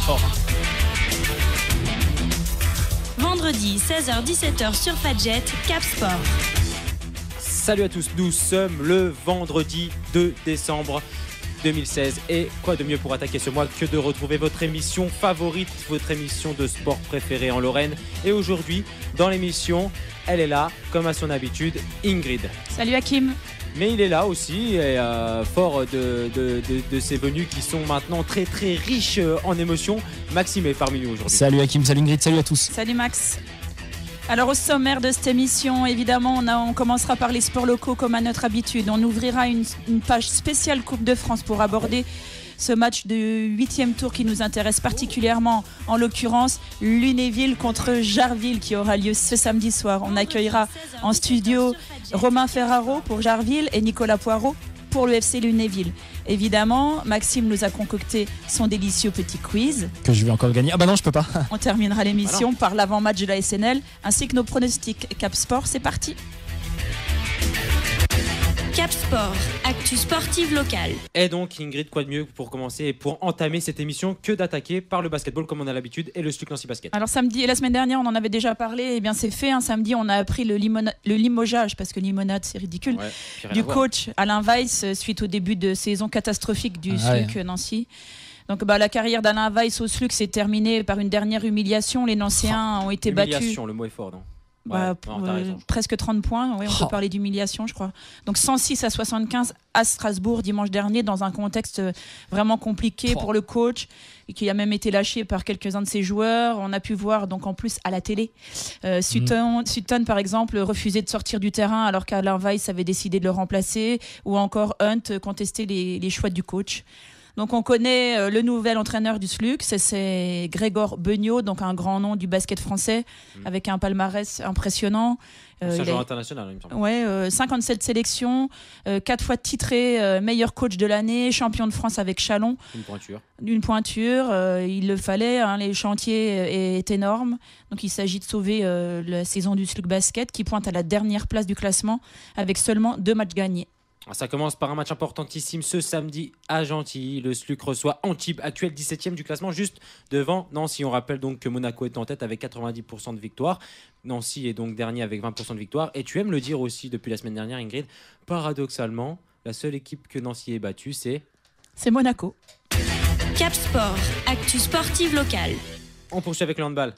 Sport. Vendredi 16h-17h sur Fadjet, Cap Sport. Salut à tous, nous sommes le vendredi 2 décembre 2016 et quoi de mieux pour attaquer ce mois que de retrouver votre émission favorite, votre émission de sport préférée en Lorraine. Et aujourd'hui, dans l'émission, elle est là, comme à son habitude, Ingrid. Salut Hakim. Mais il est là aussi, et fort de ses venues qui sont maintenant très très riches en émotions. Maxime est parmi nous aujourd'hui. Salut Hakim, salut Ingrid, salut à tous. Salut Max. Alors au sommaire de cette émission, évidemment, on commencera par les sports locaux comme à notre habitude. On ouvrira une page spéciale Coupe de France pour aborder ce match de 8e tour qui nous intéresse particulièrement, en l'occurrence Lunéville contre Jarville qui aura lieu ce samedi soir. On accueillera en studio Romain Ferraro pour Jarville et Nicolas Poirot pour le FC Lunéville. Évidemment, Maxime nous a concocté son délicieux petit quiz. Que je vais encore gagner. Ah bah non, je peux pas. On terminera l'émission par l'avant-match de la SNL ainsi que nos pronostics. Cap Sport, c'est parti. Cap Sport, actu sportive locale. Et donc Ingrid, quoi de mieux pour commencer et pour entamer cette émission que d'attaquer par le basketball comme on a l'habitude et le SLUC Nancy Basket. Alors samedi et la semaine dernière on en avait déjà parlé, et bien c'est fait, samedi on a appris le limogeage, parce que limonade c'est ridicule, du coach Alain Weiss suite au début de saison catastrophique du SLUC Nancy. Donc la carrière d'Alain Weiss au SLUC s'est terminée par une dernière humiliation. Les Nancéens ont été battus. Humiliation, le mot est fort, non? Presque 30 points, on peut parler d'humiliation je crois. Donc 106-75 à Strasbourg dimanche dernier dans un contexte vraiment compliqué pour le coach, et qui a même été lâché par quelques-uns de ses joueurs. On a pu voir donc en plus à la télé Sutton par exemple refuser de sortir du terrain alors qu'Alain Weiss avait décidé de le remplacer, ou encore Hunt contester les choix du coach. Donc on connaît le nouvel entraîneur du SLUC, c'est Grégor Beugnot, donc un grand nom du basket français, avec un palmarès impressionnant. C'est un joueur international, il me semble. Ouais, 57 sélections, 4 fois titré meilleur coach de l'année, champion de France avec Chalon. Une pointure, il le fallait, les chantiers est énorme. Donc il s'agit de sauver la saison du SLUC Basket qui pointe à la dernière place du classement avec seulement 2 matchs gagnés. Ça commence par un match importantissime ce samedi à Gentilly. Le SLUC reçoit Antibes, actuel 17e du classement, juste devant Nancy. On rappelle donc que Monaco est en tête avec 90% de victoire. Nancy est donc dernier avec 20% de victoire. Et tu aimes le dire aussi depuis la semaine dernière, Ingrid, paradoxalement, la seule équipe que Nancy ait battue, c'est Monaco. Cap Sport, actu sportive locale. On poursuit avec le handball.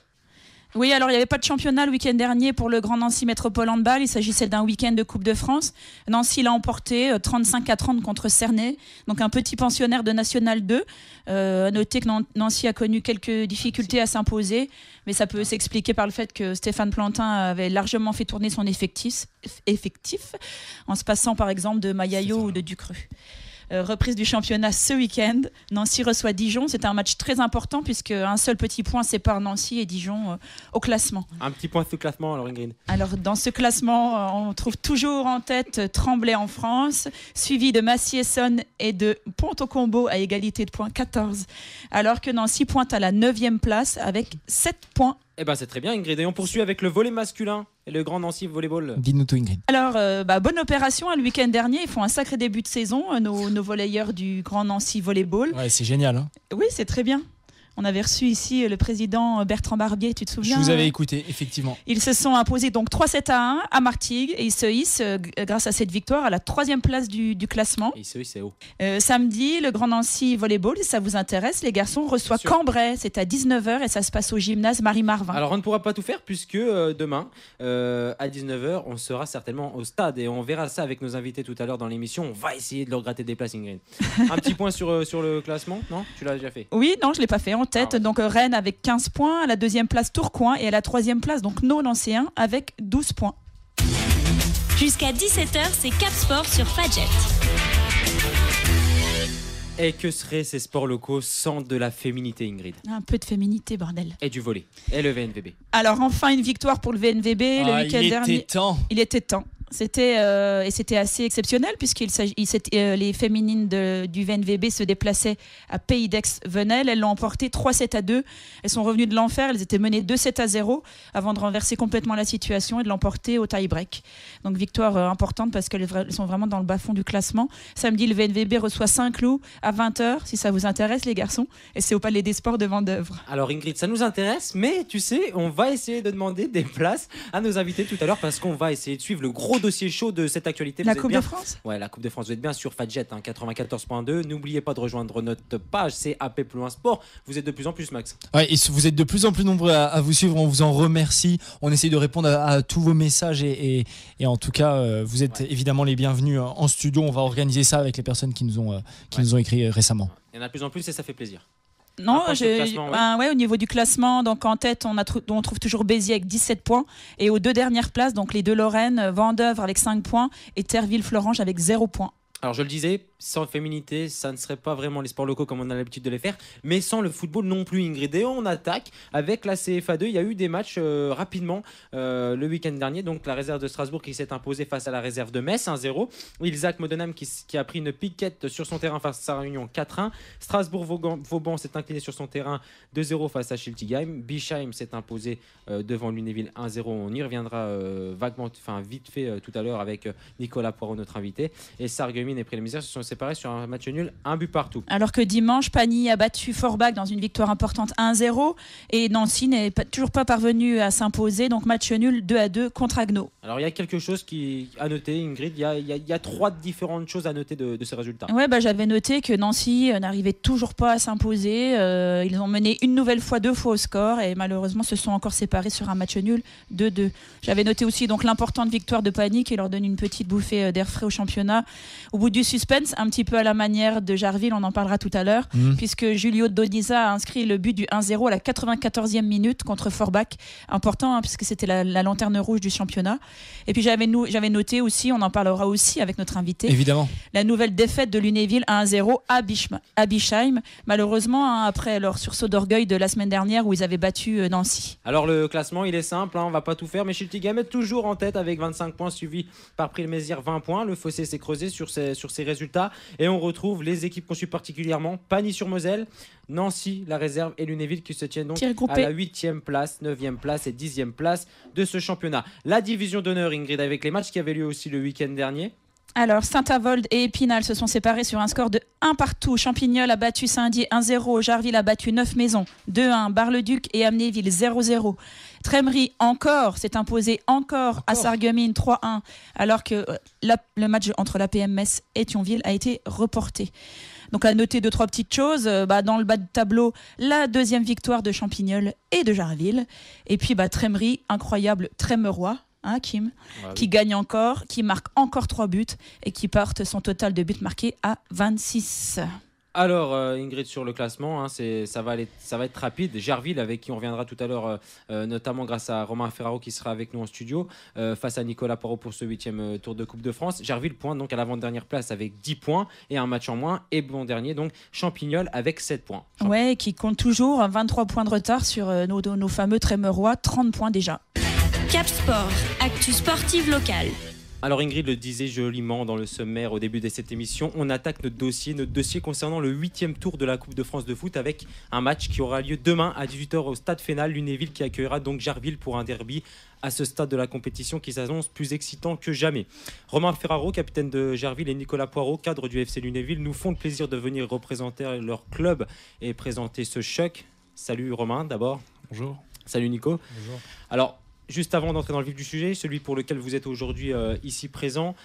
Oui, alors il n'y avait pas de championnat le week-end dernier pour le Grand Nancy Métropole Handball. Il s'agissait d'un week-end de Coupe de France. Nancy l'a emporté 35-30 contre Cernay, donc un petit pensionnaire de National 2. À noter que Nancy a connu quelques difficultés à s'imposer, mais ça peut s'expliquer par le fait que Stéphane Plantin avait largement fait tourner son effectif en se passant par exemple de Mayayo ou de Ducru. Reprise du championnat ce week-end. Nancy reçoit Dijon. C'est un match très important puisque un seul petit point sépare Nancy et Dijon au classement. Un petit point de ce classement alors, Ingrid. Alors dans ce classement, on trouve toujours en tête Tremblay en France, suivi de Massy-Essonne et de Pont-au-Combo à égalité de points 14. Alors que Nancy pointe à la 9e place avec 7 points. Eh ben c'est très bien, Ingrid. Et on poursuit avec le volley masculin et le Grand Nancy Volleyball. Dis-nous tout, Ingrid. Alors, bonne opération. Le week-end dernier, ils font un sacré début de saison, nos volleyeurs du Grand Nancy Volleyball. Ouais, c'est génial. Oui, c'est très bien. On avait reçu ici le président Bertrand Barbier, tu te souviens? Je vous avais écouté, effectivement. Ils se sont imposés donc 3-7-1 à Martigues et ils se hissent, grâce à cette victoire, à la 3e place du classement. Et ils se hissent, c'est haut. Samedi, le Grand Nancy Volleyball, si ça vous intéresse, les garçons reçoivent Cambrai. C'est à 19h et ça se passe au gymnase Marie-Marvin. Alors on ne pourra pas tout faire puisque demain, à 19h, on sera certainement au stade et on verra ça avec nos invités tout à l'heure dans l'émission. On va essayer de leur gratter des places, Ingrid. Un petit point sur le classement, non? Tu l'as déjà fait? Oui, non, je ne l'ai pas fait. En tête, donc Rennes avec 15 points, à la 2e place Tourcoing et à la 3e place donc nos Nancéens avec 12 points. Jusqu'à 17h, c'est Cap Sport sur Fadjet. Et que seraient ces sports locaux sans de la féminité, Ingrid? Un peu de féminité, bordel. Et du volley. Et le VNVB. Alors enfin une victoire pour le VNVB le week-end dernier. Il était temps. Il était temps. C'était assez exceptionnel puisque les féminines du VNVB se déplaçaient à Pays d'Aix-Venelle. Elles l'ont emporté 3-7-2. Elles sont revenues de l'enfer. Elles étaient menées 2-7-0 avant de renverser complètement la situation et de l'emporter au tie-break. Donc victoire importante parce qu'elles sont vraiment dans le bas-fond du classement. Samedi, le VNVB reçoit Saint-Cloud à 20h, si ça vous intéresse les garçons. Et c'est au Palais des Sports de Vendeuvre. Alors Ingrid, ça nous intéresse, mais tu sais, on va essayer de demander des places à nos invités tout à l'heure parce qu'on va essayer de suivre le gros dossier chaud de cette actualité. La Coupe de France ? Ouais, la Coupe de France. Vous êtes bien sur Fadjet, 94.2. N'oubliez pas de rejoindre notre page, c'est AP Plus Loin Sport. Vous êtes de plus en plus, Max. Ouais, et vous êtes de plus en plus nombreux à vous suivre. On vous en remercie. On essaye de répondre à tous vos messages et en tout cas, vous êtes évidemment les bienvenus en studio. On va organiser ça avec les personnes qui nous ont écrit récemment. Il y en a de plus en plus et ça fait plaisir. Non, au niveau du classement, donc en tête, on trouve toujours Béziers avec 17 points. Et aux deux dernières places, donc les deux Lorraine, Vendeuvre avec 5 points et Terville-Florange avec 0 points. Alors je le disais, sans féminité, ça ne serait pas vraiment les sports locaux comme on a l'habitude de les faire, mais sans le football non plus, Ingrid. Et on attaque avec la CFA2. Il y a eu des matchs rapidement le week-end dernier. Donc la réserve de Strasbourg qui s'est imposée face à la réserve de Metz 1-0. Ilzac Modenham qui a pris une piquette sur son terrain face à Réunion 4-1. Strasbourg-Vauban s'est incliné sur son terrain 2-0 face à Schiltigheim. Bischheim s'est imposé devant Lunéville 1-0. On y reviendra vite fait tout à l'heure avec Nicolas Poirot, notre invité. Et Sarreguemines et Pré-les-Misères se sont séparés sur un match nul, un but partout. Alors que dimanche, Pagny a battu Forbach dans une victoire importante 1-0 et Nancy n'est toujours pas parvenu à s'imposer, donc match nul 2-2 contre Agno. Alors il y a quelque chose à noter, Ingrid, il y a trois différentes choses à noter de ces résultats. Ouais, j'avais noté que Nancy n'arrivait toujours pas à s'imposer, ils ont mené une nouvelle fois 2 fois au score et malheureusement se sont encore séparés sur un match nul 2-2. J'avais noté aussi donc l'importante victoire de Pagny qui leur donne une petite bouffée d'air frais au championnat. Au bout du suspense, un petit peu à la manière de Jarville, on en parlera tout à l'heure, puisque Julio Doniza a inscrit le but du 1-0 à la 94e minute contre Forbach. Important, puisque c'était la lanterne rouge du championnat. Et puis j'avais noté aussi, on en parlera aussi avec notre invité, évidemment, la nouvelle défaite de Lunéville 1-0 à Bischheim, malheureusement après leur sursaut d'orgueil de la semaine dernière où ils avaient battu Nancy. Alors le classement il est simple, on va pas tout faire, mais Schiltigheim est toujours en tête avec 25 points, suivi par Pré-les-Mézières 20 points. Le fossé s'est creusé sur ces résultats et on retrouve les équipes qu'on suit particulièrement: Pagny-sur-Moselle, Nancy, la réserve et Lunéville qui se tiennent donc à la 8e place, 9e place et 10e place de ce championnat. La division d'honneur, Ingrid, avec les matchs qui avaient lieu aussi le week-end dernier. Alors, Saint-Avold et Épinal se sont séparés sur un score de 1 partout. Champignol a battu Saint-Dié 1-0. Jarville a battu Neufmaison 2-1. Bar-le-Duc et Amnéville 0-0. Trémery s'est imposé encore à Sarreguemines 3-1, alors que le match entre l'APM Metz et Thionville a été reporté. Donc à noter 2-3 petites choses. Dans le bas de tableau, la deuxième victoire de Champignol et de Jarville. Et puis Trémery, incroyable Trémerois. Kim, qui gagne encore, qui marque encore 3 buts et qui porte son total de buts marqués à 26. Alors Ingrid, sur le classement, ça va être rapide. Jarville, avec qui on reviendra tout à l'heure, notamment grâce à Romain Ferraro qui sera avec nous en studio, face à Nicolas Poirot pour ce 8e tour de Coupe de France. Jarville pointe donc à l'avant-dernière place avec 10 points et un match en moins. Et bon dernier, donc Champignol avec 7 points. Ouais, qui compte toujours 23 points de retard sur nos fameux Trémerois, 30 points déjà. Cap Sport, actu sportive locale. Alors Ingrid le disait joliment dans le sommaire au début de cette émission, on attaque notre dossier concernant le 8e tour de la Coupe de France de foot avec un match qui aura lieu demain à 18h au stade Fénal. Lunéville qui accueillera donc Jarville pour un derby à ce stade de la compétition qui s'annonce plus excitant que jamais. Romain Ferraro, capitaine de Jarville, et Nicolas Poirot, cadre du FC Lunéville, nous font le plaisir de venir représenter leur club et présenter ce choc. Salut Romain d'abord. Bonjour. Salut Nico. Bonjour. Alors, juste avant d'entrer dans le vif du sujet, celui pour lequel vous êtes aujourd'hui ici présent,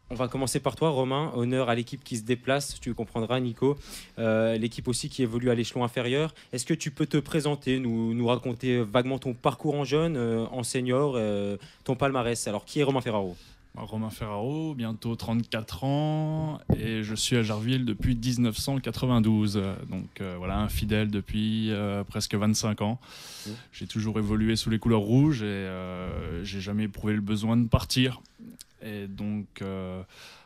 on va commencer par toi, Romain. Honneur à l'équipe qui se déplace, tu comprendras, Nico. L'équipe aussi qui évolue à l'échelon inférieur. Est-ce que tu peux te présenter, nous raconter vaguement ton parcours en jeune, en senior, ton palmarès? Alors, qui est Romain Ferraro? Romain Ferraro, bientôt 34 ans, et je suis à Jarville depuis 1992. Donc voilà, un fidèle depuis presque 25 ans. J'ai toujours évolué sous les couleurs rouges et j'ai jamais éprouvé le besoin de partir. Et donc,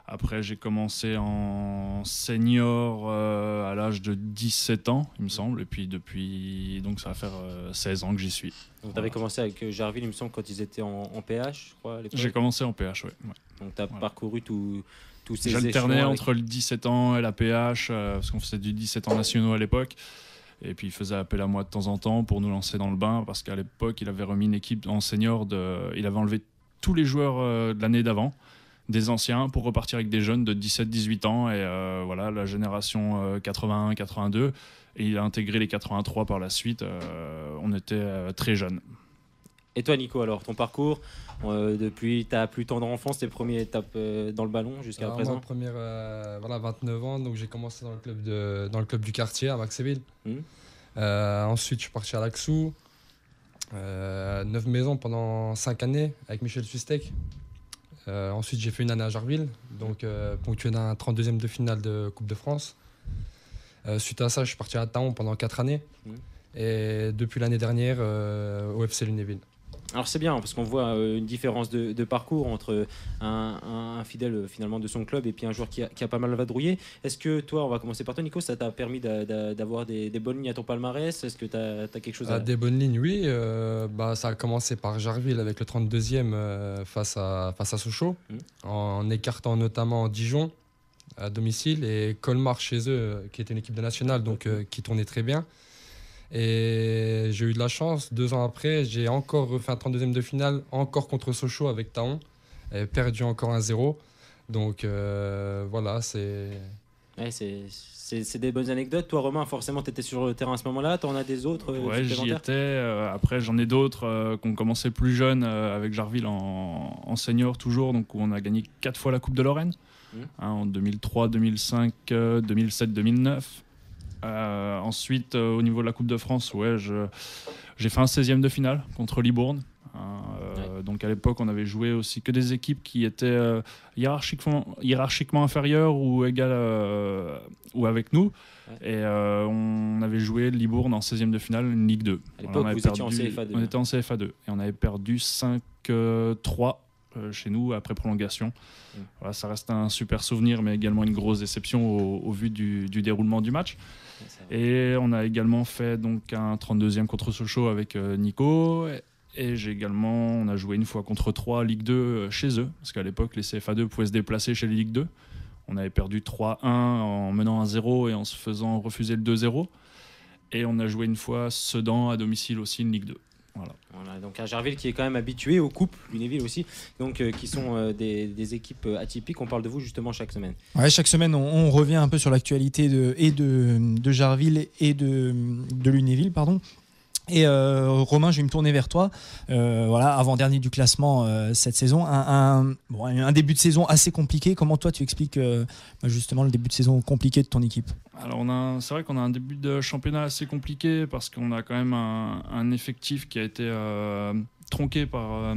Après, j'ai commencé en senior à l'âge de 17 ans, il me semble. Et puis depuis, donc ça va faire 16 ans que j'y suis. Donc tu avais commencé avec Jarville, il me semble, quand ils étaient en PH, je crois, à l'époque. J'ai commencé en PH, oui. Ouais. Donc tu as parcouru tous ces J'alternais échelons entre le 17 ans et la PH, parce qu'on faisait du 17 ans nationaux à l'époque. Et puis il faisait appel à moi de temps en temps pour nous lancer dans le bain, parce qu'à l'époque, il avait remis une équipe en senior. Il avait enlevé tous les joueurs de l'année d'avant, des anciens, pour repartir avec des jeunes de 17-18 ans. Et voilà, la génération 81-82. Et il a intégré les 83 par la suite. On était très jeunes. Et toi, Nico, alors, ton parcours, depuis ta plus tendre enfance, tes premières étapes dans le ballon jusqu'à présent? Moi, première, 29 ans, donc j'ai commencé dans le club du quartier à Maxéville. Ensuite, je suis parti à Laxou. 9 maisons pendant 5 années avec Michel Sustek. Ensuite, j'ai fait une année à Jarville, donc ponctué d'un 32e de finale de Coupe de France. Suite à ça, je suis parti à Taon pendant 4 années. Et depuis l'année dernière, au FC Lunéville. Alors c'est bien, parce qu'on voit une différence de parcours entre un fidèle finalement de son club et puis un joueur qui a pas mal vadrouillé. Est-ce que toi, on va commencer par toi, Nico, ça t'a permis d'avoir des bonnes lignes à ton palmarès? Est-ce que tu as quelque chose à... Des bonnes lignes, oui. Ça a commencé par Jarville avec le 32e face à Sochaux, en écartant notamment Dijon à domicile et Colmar chez eux, qui était une équipe de nationale, donc qui tournait très bien. Et j'ai eu de la chance, 2 ans après, j'ai encore refait un 32e de finale, encore contre Sochaux avec Taon, et perdu encore 1-0. Donc voilà, c'est... Ouais, c'est des bonnes anecdotes. Toi, Romain, forcément, tu étais sur le terrain à ce moment-là. Tu en as des autres Ouais, j'y étais. Après, j'en ai d'autres qui ont commencé plus jeunes avec Jarville en senior toujours, donc où on a gagné 4 fois la Coupe de Lorraine, en 2003, 2005, 2007, 2009. Ensuite, au niveau de la Coupe de France, j'ai fait un 16e de finale contre Libourne. Donc à l'époque, on avait joué aussi que des équipes qui étaient hiérarchiquement inférieures ou égales ou avec nous. Et on avait joué Libourne en 16e de finale, une Ligue 2. À l'époque, vous étiez en CFA2. On était en CFA2 et on avait perdu 5-3 chez nous après prolongation. Voilà, ça reste un super souvenir, mais également une grosse déception au vu du déroulement du match. Et on a également fait donc un 32e contre Sochaux avec Nico. Et on a joué une fois contre 3 Ligue 2 chez eux, parce qu'à l'époque, les CFA2 pouvaient se déplacer chez les Ligue 2. On avait perdu 3-1 en menant 1-0 et en se faisant refuser le 2-0. Et on a joué une fois Sedan à domicile aussi, une Ligue 2. Voilà, donc à Jarville qui est quand même habitué aux coupes, Lunéville aussi, donc qui sont des équipes atypiques. On parle de vous justement chaque semaine. Ouais, chaque semaine, on revient un peu sur l'actualité de Jarville et de Lunéville, pardon. Et Romain, je vais me tourner vers toi. Voilà, avant-dernier du classement cette saison, un début de saison assez compliqué. Comment toi tu expliques justement le début de saison compliqué de ton équipe? Alors c'est vrai qu'on a un début de championnat assez compliqué parce qu'on a quand même un effectif qui a été tronqué par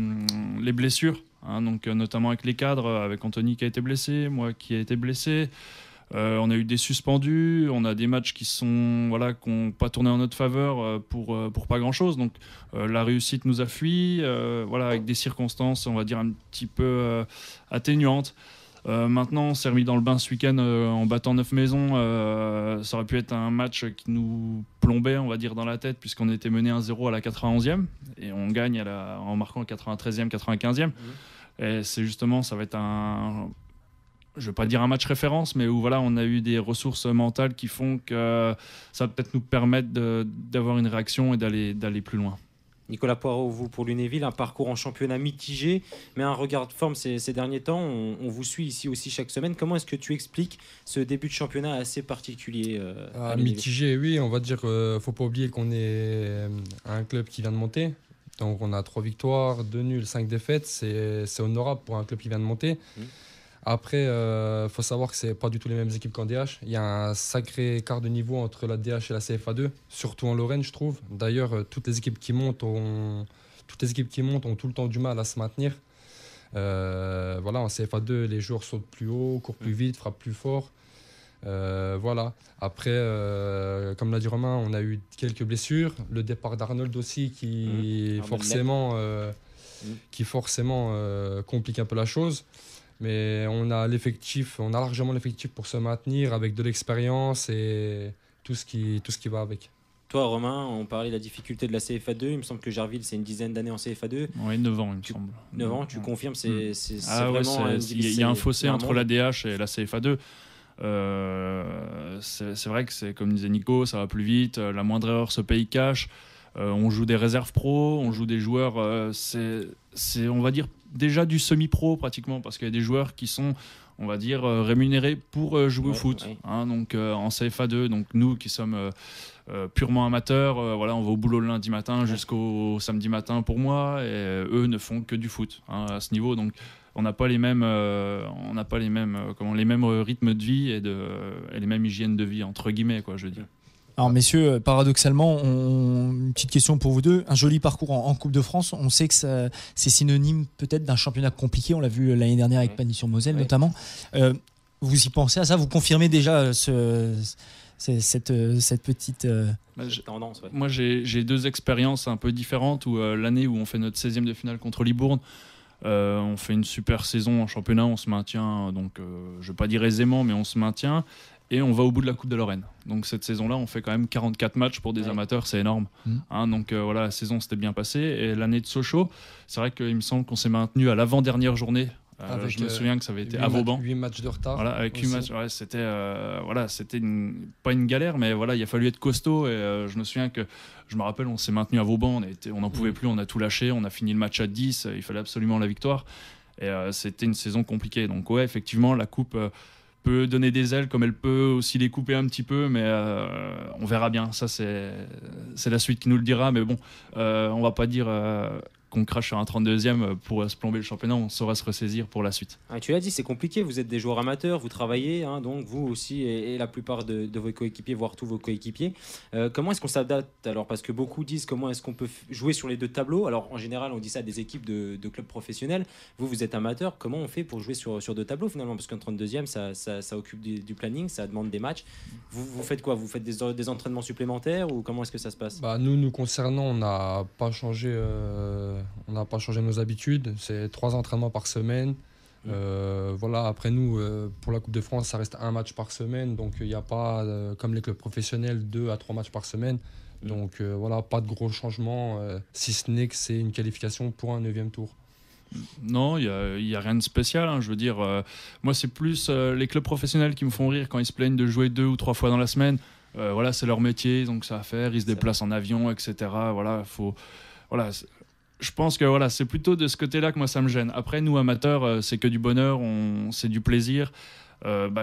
les blessures, donc notamment avec les cadres, avec Anthony qui a été blessé, moi qui ai été blessé. On a eu des suspendus, on a des matchs qui n'ont pas tourné en notre faveur pour pas grand chose. Donc la réussite nous a fui, avec des circonstances, on va dire, un petit peu atténuantes. Maintenant, on s'est remis dans le bain ce week-end en battant 9 maisons. Ça aurait pu être un match qui nous plombait, on va dire, dans la tête, puisqu'on était mené 1-0 à la 91e et on gagne en marquant 93e, 95e. Et c'est justement, ça va être je ne veux pas dire un match référence, mais où on a eu des ressources mentales qui font que ça va peut-être nous permettre d'avoir une réaction et d'aller plus loin. Nicolas Poirot, vous pour Lunéville, un parcours en championnat mitigé, mais un regard de forme ces derniers temps. On vous suit ici aussi chaque semaine. Comment est-ce que tu expliques ce début de championnat assez particulier mitigé, oui, on va dire, faut pas oublier qu'on est un club qui vient de monter. Donc on a 3 victoires, 2 nuls, 5 défaites. C'est honorable pour un club qui vient de monter. Après, faut savoir que c'est pas du tout les mêmes équipes qu'en DH. Il y a un sacré écart de niveau entre la DH et la CFA2, surtout en Lorraine, je trouve. D'ailleurs, toutes les équipes qui montent ont tout le temps du mal à se maintenir. En CFA2, les joueurs sautent plus haut, courent plus vite, frappent plus fort. Après, comme l'a dit Romain, on a eu quelques blessures. Le départ d'Arnold aussi qui forcément complique un peu la chose. Mais on a largement l'effectif pour se maintenir avec de l'expérience et tout ce qui va avec. Toi, Romain, on parlait de la difficulté de la CFA2. Il me semble que Jarville, c'est une dizaine d'années en CFA2. Oui, 9 ans, il me semble. 9 ans, tu confirmes, c'est Ah ouais, vraiment... il y a un fossé entre l'ADH et la CFA2. C'est vrai que c'est comme disait Nico, ça va plus vite, la moindre erreur se paye cash. On joue des réserves pro, on joue des joueurs, c'est on va dire déjà du semi-pro pratiquement, parce qu'il y a des joueurs qui sont, on va dire, rémunérés pour jouer au foot. Ouais. Hein, donc en CFA2, donc nous qui sommes purement amateurs, voilà, on va au boulot le lundi matin jusqu'au samedi matin pour moi, et eux ne font que du foot hein, à ce niveau. Donc on n'a pas les mêmes, les mêmes rythmes de vie et les mêmes hygiènes de vie entre guillemets, quoi, je veux dire. Alors messieurs, paradoxalement, une petite question pour vous deux. Un joli parcours en Coupe de France. On sait que c'est synonyme peut-être d'un championnat compliqué. On l'a vu l'année dernière avec Pagny-sur-Moselle notamment. Vous y pensez à ça? Vous confirmez déjà cette petite tendance? Moi, j'ai deux expériences un peu différentes. L'année où on fait notre 16e de finale contre Libourne, on fait une super saison en championnat. On se maintient, donc je ne vais pas dire aisément, mais on se maintient. Et on va au bout de la Coupe de Lorraine. Donc cette saison-là, on fait quand même 44 matchs pour des amateurs, c'est énorme. Hein, donc voilà, la saison s'était bien passée. Et l'année de Sochaux, c'est vrai qu'il me semble qu'on s'est maintenu à l'avant-dernière journée. Je me souviens que ça avait été à Vauban. 8 matchs de retard. Voilà, avec 8 matchs, c'était pas une galère, mais voilà, il a fallu être costaud. Et je me rappelle, on s'est maintenu à Vauban, on n'en pouvait plus, on a tout lâché, on a fini le match à 10, il fallait absolument la victoire. Et c'était une saison compliquée. Donc ouais, effectivement, la Coupe... peut donner des ailes comme elle peut aussi les couper un petit peu, mais on verra bien. Ça, c'est la suite qui nous le dira. Mais bon, on va pas dire qu'on crache sur un 32e pour se plomber le championnat. On saura se ressaisir pour la suite. Tu l'as dit, c'est compliqué. Vous êtes des joueurs amateurs, vous travaillez, hein, donc vous aussi et la plupart de vos coéquipiers, voire tous vos coéquipiers. Comment est-ce qu'on s'adapte alors? Parce que beaucoup disent comment est-ce qu'on peut jouer sur les deux tableaux. Alors en général, on dit ça à des équipes de clubs professionnels. Vous êtes amateurs. Comment on fait pour jouer sur deux tableaux finalement? Parce qu'un 32e, ça occupe du planning, ça demande des matchs. Vous faites quoi? Vous faites des entraînements supplémentaires ou comment est-ce que ça se passe? Nous concernant, on n'a pas changé nos habitudes. C'est 3 entraînements par semaine. Voilà. Après nous, pour la Coupe de France, ça reste 1 match par semaine. Donc il n'y a pas, comme les clubs professionnels, 2 à 3 matchs par semaine. Donc voilà, pas de gros changements, si ce n'est que c'est une qualification pour un 9e tour. Non, il y a rien de spécial. Hein. Je veux dire, moi, c'est plus les clubs professionnels qui me font rire quand ils se plaignent de jouer 2 ou 3 fois dans la semaine. Voilà, c'est leur métier, donc ça à faire. Ils se déplacent en avion, etc. Voilà, je pense que voilà, c'est plutôt de ce côté-là que moi ça me gêne. Après, nous amateurs, c'est que du bonheur, c'est du plaisir.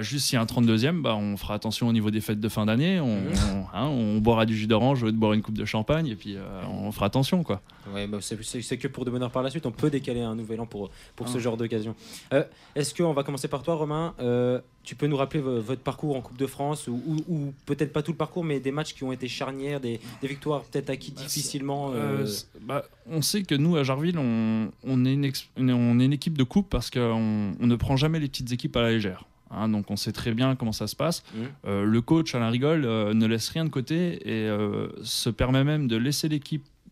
Juste s'il y a un 32e, on fera attention au niveau des fêtes de fin d'année. On boira du jus d'orange au lieu de boire une coupe de champagne et puis on fera attention, quoi. Ouais, c'est que pour de bonheur par la suite. On peut décaler un nouvel an pour ce genre d'occasion. Est-ce qu'on va commencer par toi, Romain? Tu peux nous rappeler votre parcours en Coupe de France ou peut-être pas tout le parcours, mais des matchs qui ont été charnières, des victoires peut-être acquises difficilement. On sait que nous à Jarville, on est une équipe de coupe parce qu'on ne prend jamais les petites équipes à la légère. Hein, donc on sait très bien comment ça se passe. Le coach Alain Rigol ne laisse rien de côté et se permet même de laisser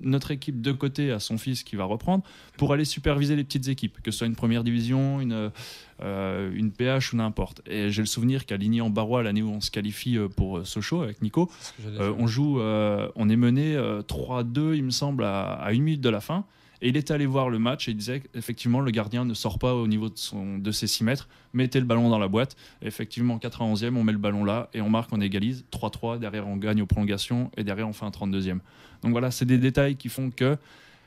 notre équipe de côté à son fils qui va reprendre pour aller superviser les petites équipes, que ce soit une première division, une PH ou n'importe. Et j'ai le souvenir qu'à Ligny-en-Barrois, l'année où on se qualifie pour Sochaux avec Nico, on est mené 3-2 il me semble à 1 minute de la fin. Et il était allé voir le match et il disait qu'effectivement le gardien ne sort pas au niveau de ses 6 mètres, mettez le ballon dans la boîte. Et effectivement, 91e, on met le ballon là et on marque, on égalise 3-3. Derrière, on gagne aux prolongations et derrière, on fait un 32e. Donc voilà, c'est des détails qui font que.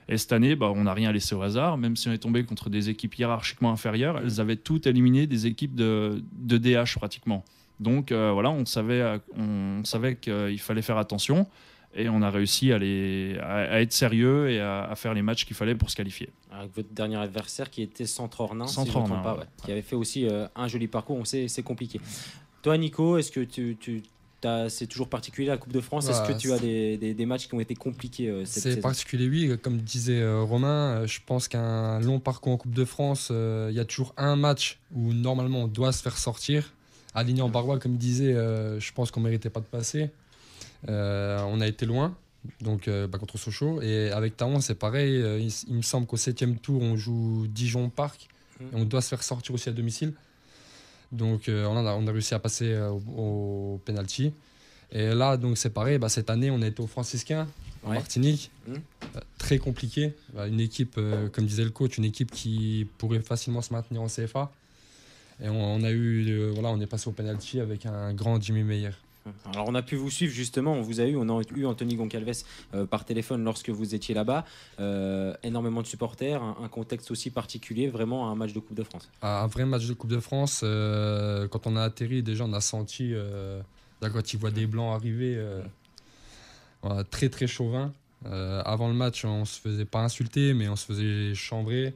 Et cette année, on n'a rien laissé au hasard, même si on est tombé contre des équipes hiérarchiquement inférieures, elles avaient toutes éliminé des équipes de DH pratiquement. Donc voilà, on savait qu'il fallait faire attention. Et on a réussi à être sérieux et à faire les matchs qu'il fallait pour se qualifier. Avec votre dernier adversaire qui était Centre-Ornain, qui avait fait aussi un joli parcours. On sait c'est compliqué. Toi, Nico, est-ce que c'est toujours particulier la Coupe de France? Est-ce que tu as des matchs qui ont été compliqués cette saison? C'est particulier, oui. Comme disait Romain, je pense qu'un long parcours en Coupe de France, il y a toujours un match où normalement on doit se faire sortir. À Ligny-en-Barrois, comme disait, je pense qu'on ne méritait pas de passer. On a été loin donc contre Sochaux, et avec Taon c'est pareil, il me semble qu'au 7e tour on joue Dijon Parc Et on doit se faire sortir aussi à domicile. Donc on a réussi à passer au penalty. Et là, donc c'est pareil, cette année, on a été au Franciscain, en Martinique. Très compliqué. Une équipe, comme disait le coach, une équipe qui pourrait facilement se maintenir en CFA. Et on est passé au penalty avec un grand Jimmy Meyer. Alors on a pu vous suivre justement, on a eu Anthony Goncalves par téléphone lorsque vous étiez là-bas. Énormément de supporters, un contexte aussi particulier, vraiment un match de Coupe de France. Un vrai match de Coupe de France. Quand on a atterri, déjà on a senti, quand il voit des Blancs arriver, très très chauvin. Avant le match, on se faisait pas insulter, mais on se faisait chambrer.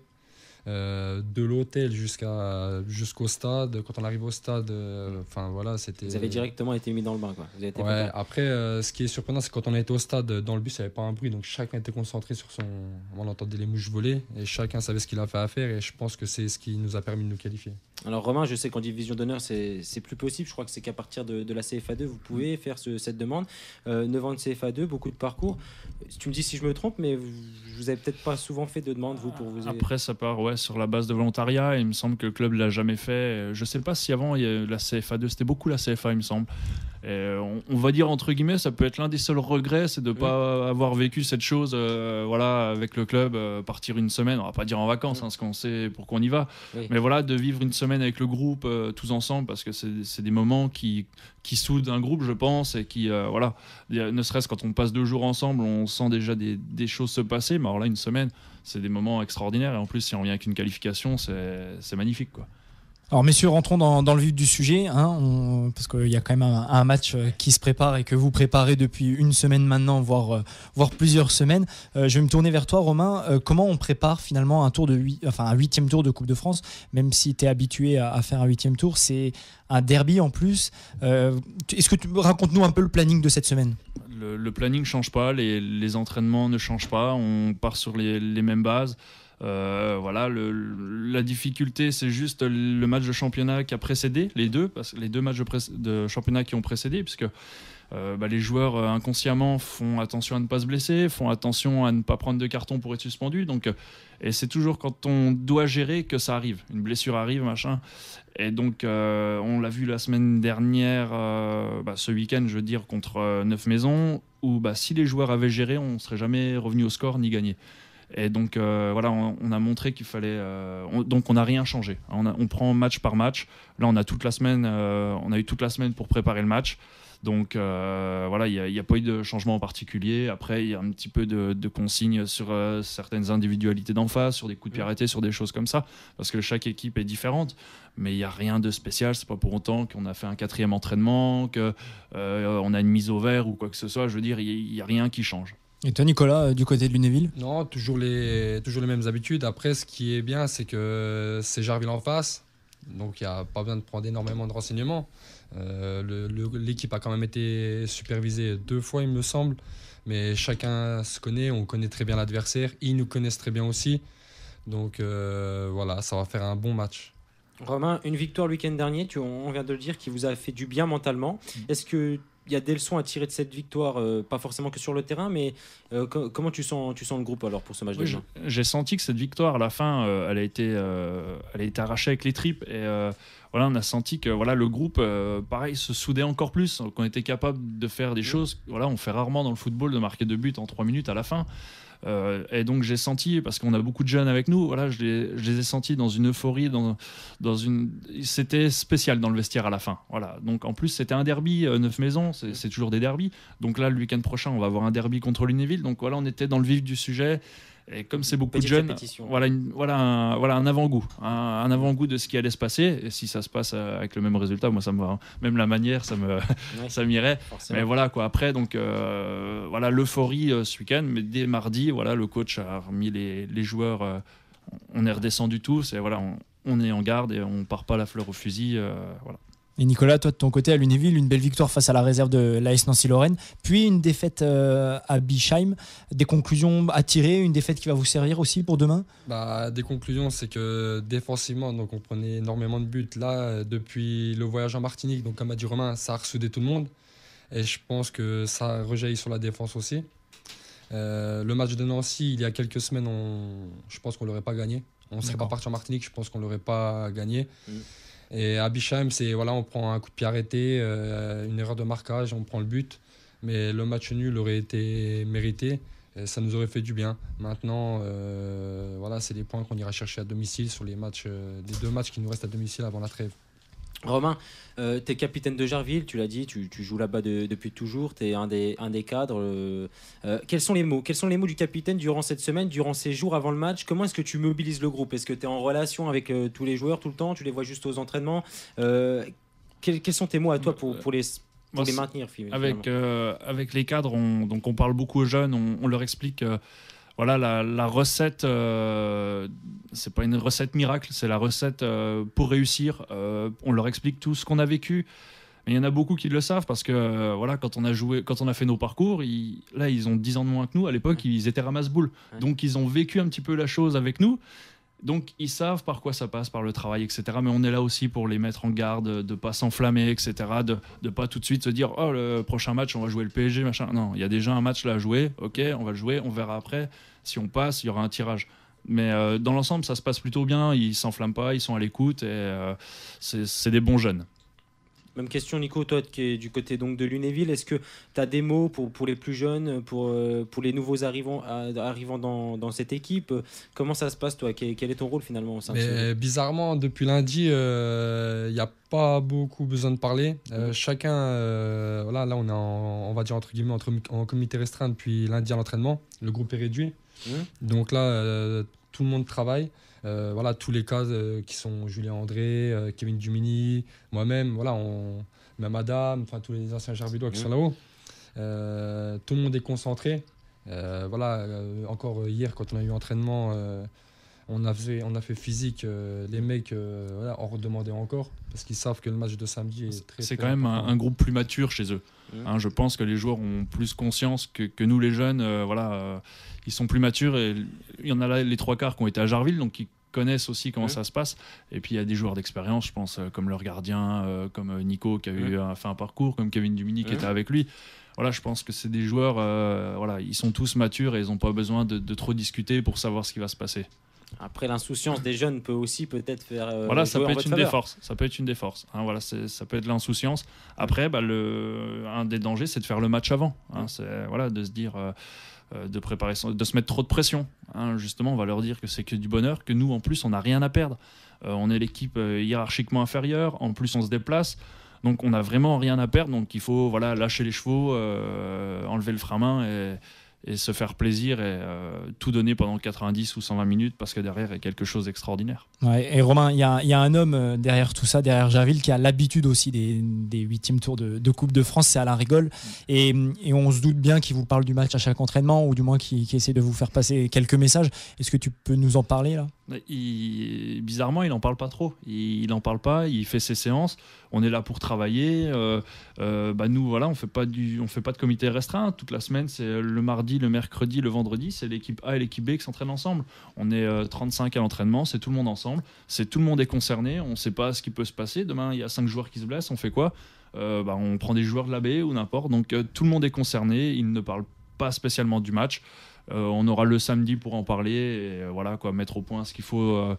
De l'hôtel jusqu'au stade. Quand on arrive au stade, c'était... Vous avez directement été mis dans le bain, quoi. Vous avez été après, ce qui est surprenant, c'est que quand on a été au stade, dans le bus, il n'y avait pas un bruit, donc chacun était concentré sur son... On entendait les mouches voler, et chacun savait ce qu'il avait à faire, et je pense que c'est ce qui nous a permis de nous qualifier. Alors Romain, je sais qu'en division d'honneur, c'est plus possible. Je crois que c'est qu'à partir de la CFA2, vous pouvez faire cette demande. 9 ans de CFA2, beaucoup de parcours. Tu me dis si je me trompe, mais vous avez peut-être pas souvent fait de demande, vous, pour vous... Après, ça part sur la base de volontariat. Il me semble que le club l'a jamais fait. Je sais pas si avant, la CFA2, c'était beaucoup la CFA, il me semble. Et on va dire, entre guillemets, ça peut être l'un des seuls regrets, c'est de ne pas avoir vécu cette chose avec le club, partir une semaine, on va pas dire en vacances, parce qu'on sait pourquoi on y va, mais voilà, de vivre une semaine avec le groupe, tous ensemble, parce que c'est des moments qui soudent un groupe, je pense, et qui, ne serait-ce quand on passe 2 jours ensemble, on sent déjà des choses se passer, mais alors là, une semaine, c'est des moments extraordinaires, et en plus, si on vient avec une qualification, c'est magnifique, quoi. Alors messieurs, rentrons dans le vif du sujet, parce qu'il y a quand même un match qui se prépare et que vous préparez depuis une semaine maintenant, voire plusieurs semaines. Je vais me tourner vers toi, Romain. Comment on prépare finalement un 8e tour de Coupe de France, même si tu es habitué à faire un 8e tour, c'est un derby en plus. Est-ce que raconte-nous un peu le planning de cette semaine ? Le planning ne change pas, les entraînements ne changent pas, on part sur les mêmes bases. La difficulté, c'est juste le match de championnat qui a précédé, les deux matchs de championnat qui ont précédé, puisque les joueurs inconsciemment font attention à ne pas se blesser, font attention à ne pas prendre de carton pour être suspendu. Et c'est toujours quand on doit gérer que ça arrive. Une blessure arrive, machin. Et donc, on l'a vu la semaine dernière, ce week-end, je veux dire, contre Neuf-Maisons, où si les joueurs avaient géré, on ne serait jamais revenu au score ni gagné. Et donc, on a montré qu'il fallait... donc, on n'a rien changé. On prend match par match. Là, on a eu toute la semaine pour préparer le match. Donc, il n'y a pas eu de changement en particulier. Après, il y a un petit peu de consignes sur certaines individualités d'en face, sur des coups de pied arrêtés, sur des choses comme ça, parce que chaque équipe est différente. Mais il n'y a rien de spécial. C'est pas pour autant qu'on a fait un 4e entraînement, qu'on a une mise au vert ou quoi que ce soit. Je veux dire, il n'y a rien qui change. Et toi, Nicolas, du côté de Lunéville ? Non, toujours les mêmes habitudes. Après, ce qui est bien, c'est que c'est Jarville en face. Donc, il n'y a pas besoin de prendre énormément de renseignements. L'équipe a quand même été supervisée 2 fois, il me semble. Mais chacun se connaît, on connaît très bien l'adversaire. Ils nous connaissent très bien aussi. Donc, ça va faire un bon match. Romain, une victoire le week-end dernier, on vient de le dire, qui vous a fait du bien mentalement. Est-ce qu'il y a des leçons à tirer de cette victoire, pas forcément que sur le terrain, mais comment tu sens le groupe alors pour ce match de demain ? J'ai senti que cette victoire, à la fin, elle a été arrachée avec les tripes. Et on a senti que le groupe, pareil, se soudait encore plus, qu'on était capable de faire des choses. On fait rarement dans le football de marquer 2 buts en 3 minutes à la fin. Et donc j'ai senti, parce qu'on a beaucoup de jeunes avec nous, je les ai sentis dans une euphorie, c'était spécial dans le vestiaire à la fin. Donc en plus c'était un derby, Neuf-Maisons, c'est toujours des derbys. Donc là le week-end prochain on va avoir un derby contre Lunéville. Donc on était dans le vif du sujet. Et comme c'est beaucoup de jeunes, un avant-goût, un avant-goût de ce qui allait se passer. Et si ça se passe avec le même résultat, moi ça me va. Même la manière, ça m'irait. Mais après, donc l'euphorie ce week-end. Mais dès mardi, le coach a remis les joueurs. On est redescendu tous. Et on est en garde et on part pas la fleur au fusil. Et Nicolas, toi de ton côté à Lunéville, une belle victoire face à la réserve de l'AS Nancy-Lorraine, puis une défaite à Bischheim. Des conclusions à tirer, une défaite qui va vous servir aussi pour demain ? Des conclusions, c'est que défensivement, donc on prenait énormément de buts. Là, depuis le voyage en Martinique, donc comme a dit Romain, ça a ressoudé tout le monde. Et je pense que ça rejaillit sur la défense aussi. Le match de Nancy, il y a quelques semaines, je pense qu'on ne l'aurait pas gagné. On ne serait pas D'accord. parti en Martinique, je pense qu'on ne l'aurait pas gagné. Et à Bischheim, on prend un coup de pied arrêté, une erreur de marquage, on prend le but. Mais le match nul aurait été mérité. Et ça nous aurait fait du bien. Maintenant, c'est des points qu'on ira chercher à domicile sur les matchs, des 2 matchs qui nous restent à domicile avant la trêve. Romain, tu es capitaine de Jarville, tu l'as dit, tu joues là-bas depuis toujours, tu es un des cadres. Quels sont les mots du capitaine durant cette semaine, durant ces jours avant le match? Comment est-ce que tu mobilises le groupe? Est-ce que tu es en relation avec tous les joueurs tout le temps? Tu les vois juste aux entraînements? Quels sont tes mots à toi pour les maintenir finalement? Avec les cadres, on parle beaucoup aux jeunes, on leur explique la recette, c'est pas une recette miracle, c'est la recette pour réussir. On leur explique tout ce qu'on a vécu. Mais il y en a beaucoup qui le savent parce que quand on a fait nos parcours, ils ont 10 ans de moins que nous. À l'époque, ils étaient ramasse-boules. Donc ils ont vécu un petit peu la chose avec nous. Donc ils savent par quoi ça passe, par le travail, etc. Mais on est là aussi pour les mettre en garde, de ne pas s'enflammer, etc. De ne pas tout de suite se dire « Oh, le prochain match, on va jouer le PSG, machin. » Non, il y a déjà un match là à jouer. Ok, on va le jouer, on verra après. Si on passe, il y aura un tirage. Mais dans l'ensemble, ça se passe plutôt bien. Ils ne s'enflamment pas, ils sont à l'écoute et c'est des bons jeunes. Même question, Nico, toi qui es du côté donc de Lunéville, est-ce que tu as des mots pour les plus jeunes, pour les nouveaux arrivants dans cette équipe? Comment ça se passe, toi? Quel est ton rôle finalement au sein de ce... Bizarrement, depuis lundi, il n'y a pas beaucoup besoin de parler. Chacun, là on est on va dire entre guillemets en comité restreint depuis lundi à l'entraînement. Le groupe est réduit. Donc là, tout le monde travaille. Tous les cas qui sont Julien André, Kevin Dumini, moi-même, même Adam, tous les anciens Jarvillois qui sont là-haut. Tout le monde est concentré. Encore hier, quand on a eu entraînement, on a fait physique. Les mecs en redemandaient encore parce qu'ils savent que le match de samedi est très. C'est très quand même important. un groupe plus mature chez eux. Je pense que les joueurs ont plus conscience que nous, les jeunes. Ils sont plus matures et il y en a là les 3/4 qui ont été à Jarville, donc ils connaissent aussi comment ça se passe. Et puis il y a des joueurs d'expérience, je pense, comme leur gardien, comme Nico qui a fait un parcours, comme Kevin Dumini qui était avec lui. Je pense que c'est des joueurs, ils sont tous matures et ils n'ont pas besoin de trop discuter pour savoir ce qui va se passer. Après, l'insouciance des jeunes peut aussi peut-être faire. Ça peut être une des forces. Ça peut être une des forces. Ça peut être l'insouciance. Après, un des dangers, c'est de faire le match avant. C'est de se dire. De préparer, de se mettre trop de pression. Justement, on va leur dire que c'est que du bonheur, que nous, en plus, on n'a rien à perdre. On est l'équipe hiérarchiquement inférieure. En plus, on se déplace. Donc, on n'a vraiment rien à perdre. Donc, il faut lâcher les chevaux, enlever le frein à main et se faire plaisir et tout donner pendant 90 ou 120 minutes parce que derrière, il y a quelque chose d'extraordinaire. Ouais, et Romain, il y a un homme derrière tout ça, derrière Jarville, qui a l'habitude aussi des 8e tours de Coupe de France, c'est Alain Rigol. Et on se doute bien qu'il vous parle du match à chaque entraînement ou du moins qu'il essaie de vous faire passer quelques messages. Est-ce que tu peux nous en parler là? Bizarrement, il n'en parle pas trop. Il n'en parle pas, il fait ses séances. On est là pour travailler. Nous, on fait pas de comité restreint. Toute la semaine, c'est le mardi, le mercredi, le vendredi. C'est l'équipe A et l'équipe B qui s'entraînent ensemble. On est 35 à l'entraînement, c'est tout le monde ensemble. Tout le monde est concerné. On ne sait pas ce qui peut se passer. Demain, il y a 5 joueurs qui se blessent. On fait quoi? On prend des joueurs de la B ou n'importe. Donc, tout le monde est concerné. Il ne parle pas spécialement du match. On aura le samedi pour en parler et mettre au point ce qu'il faut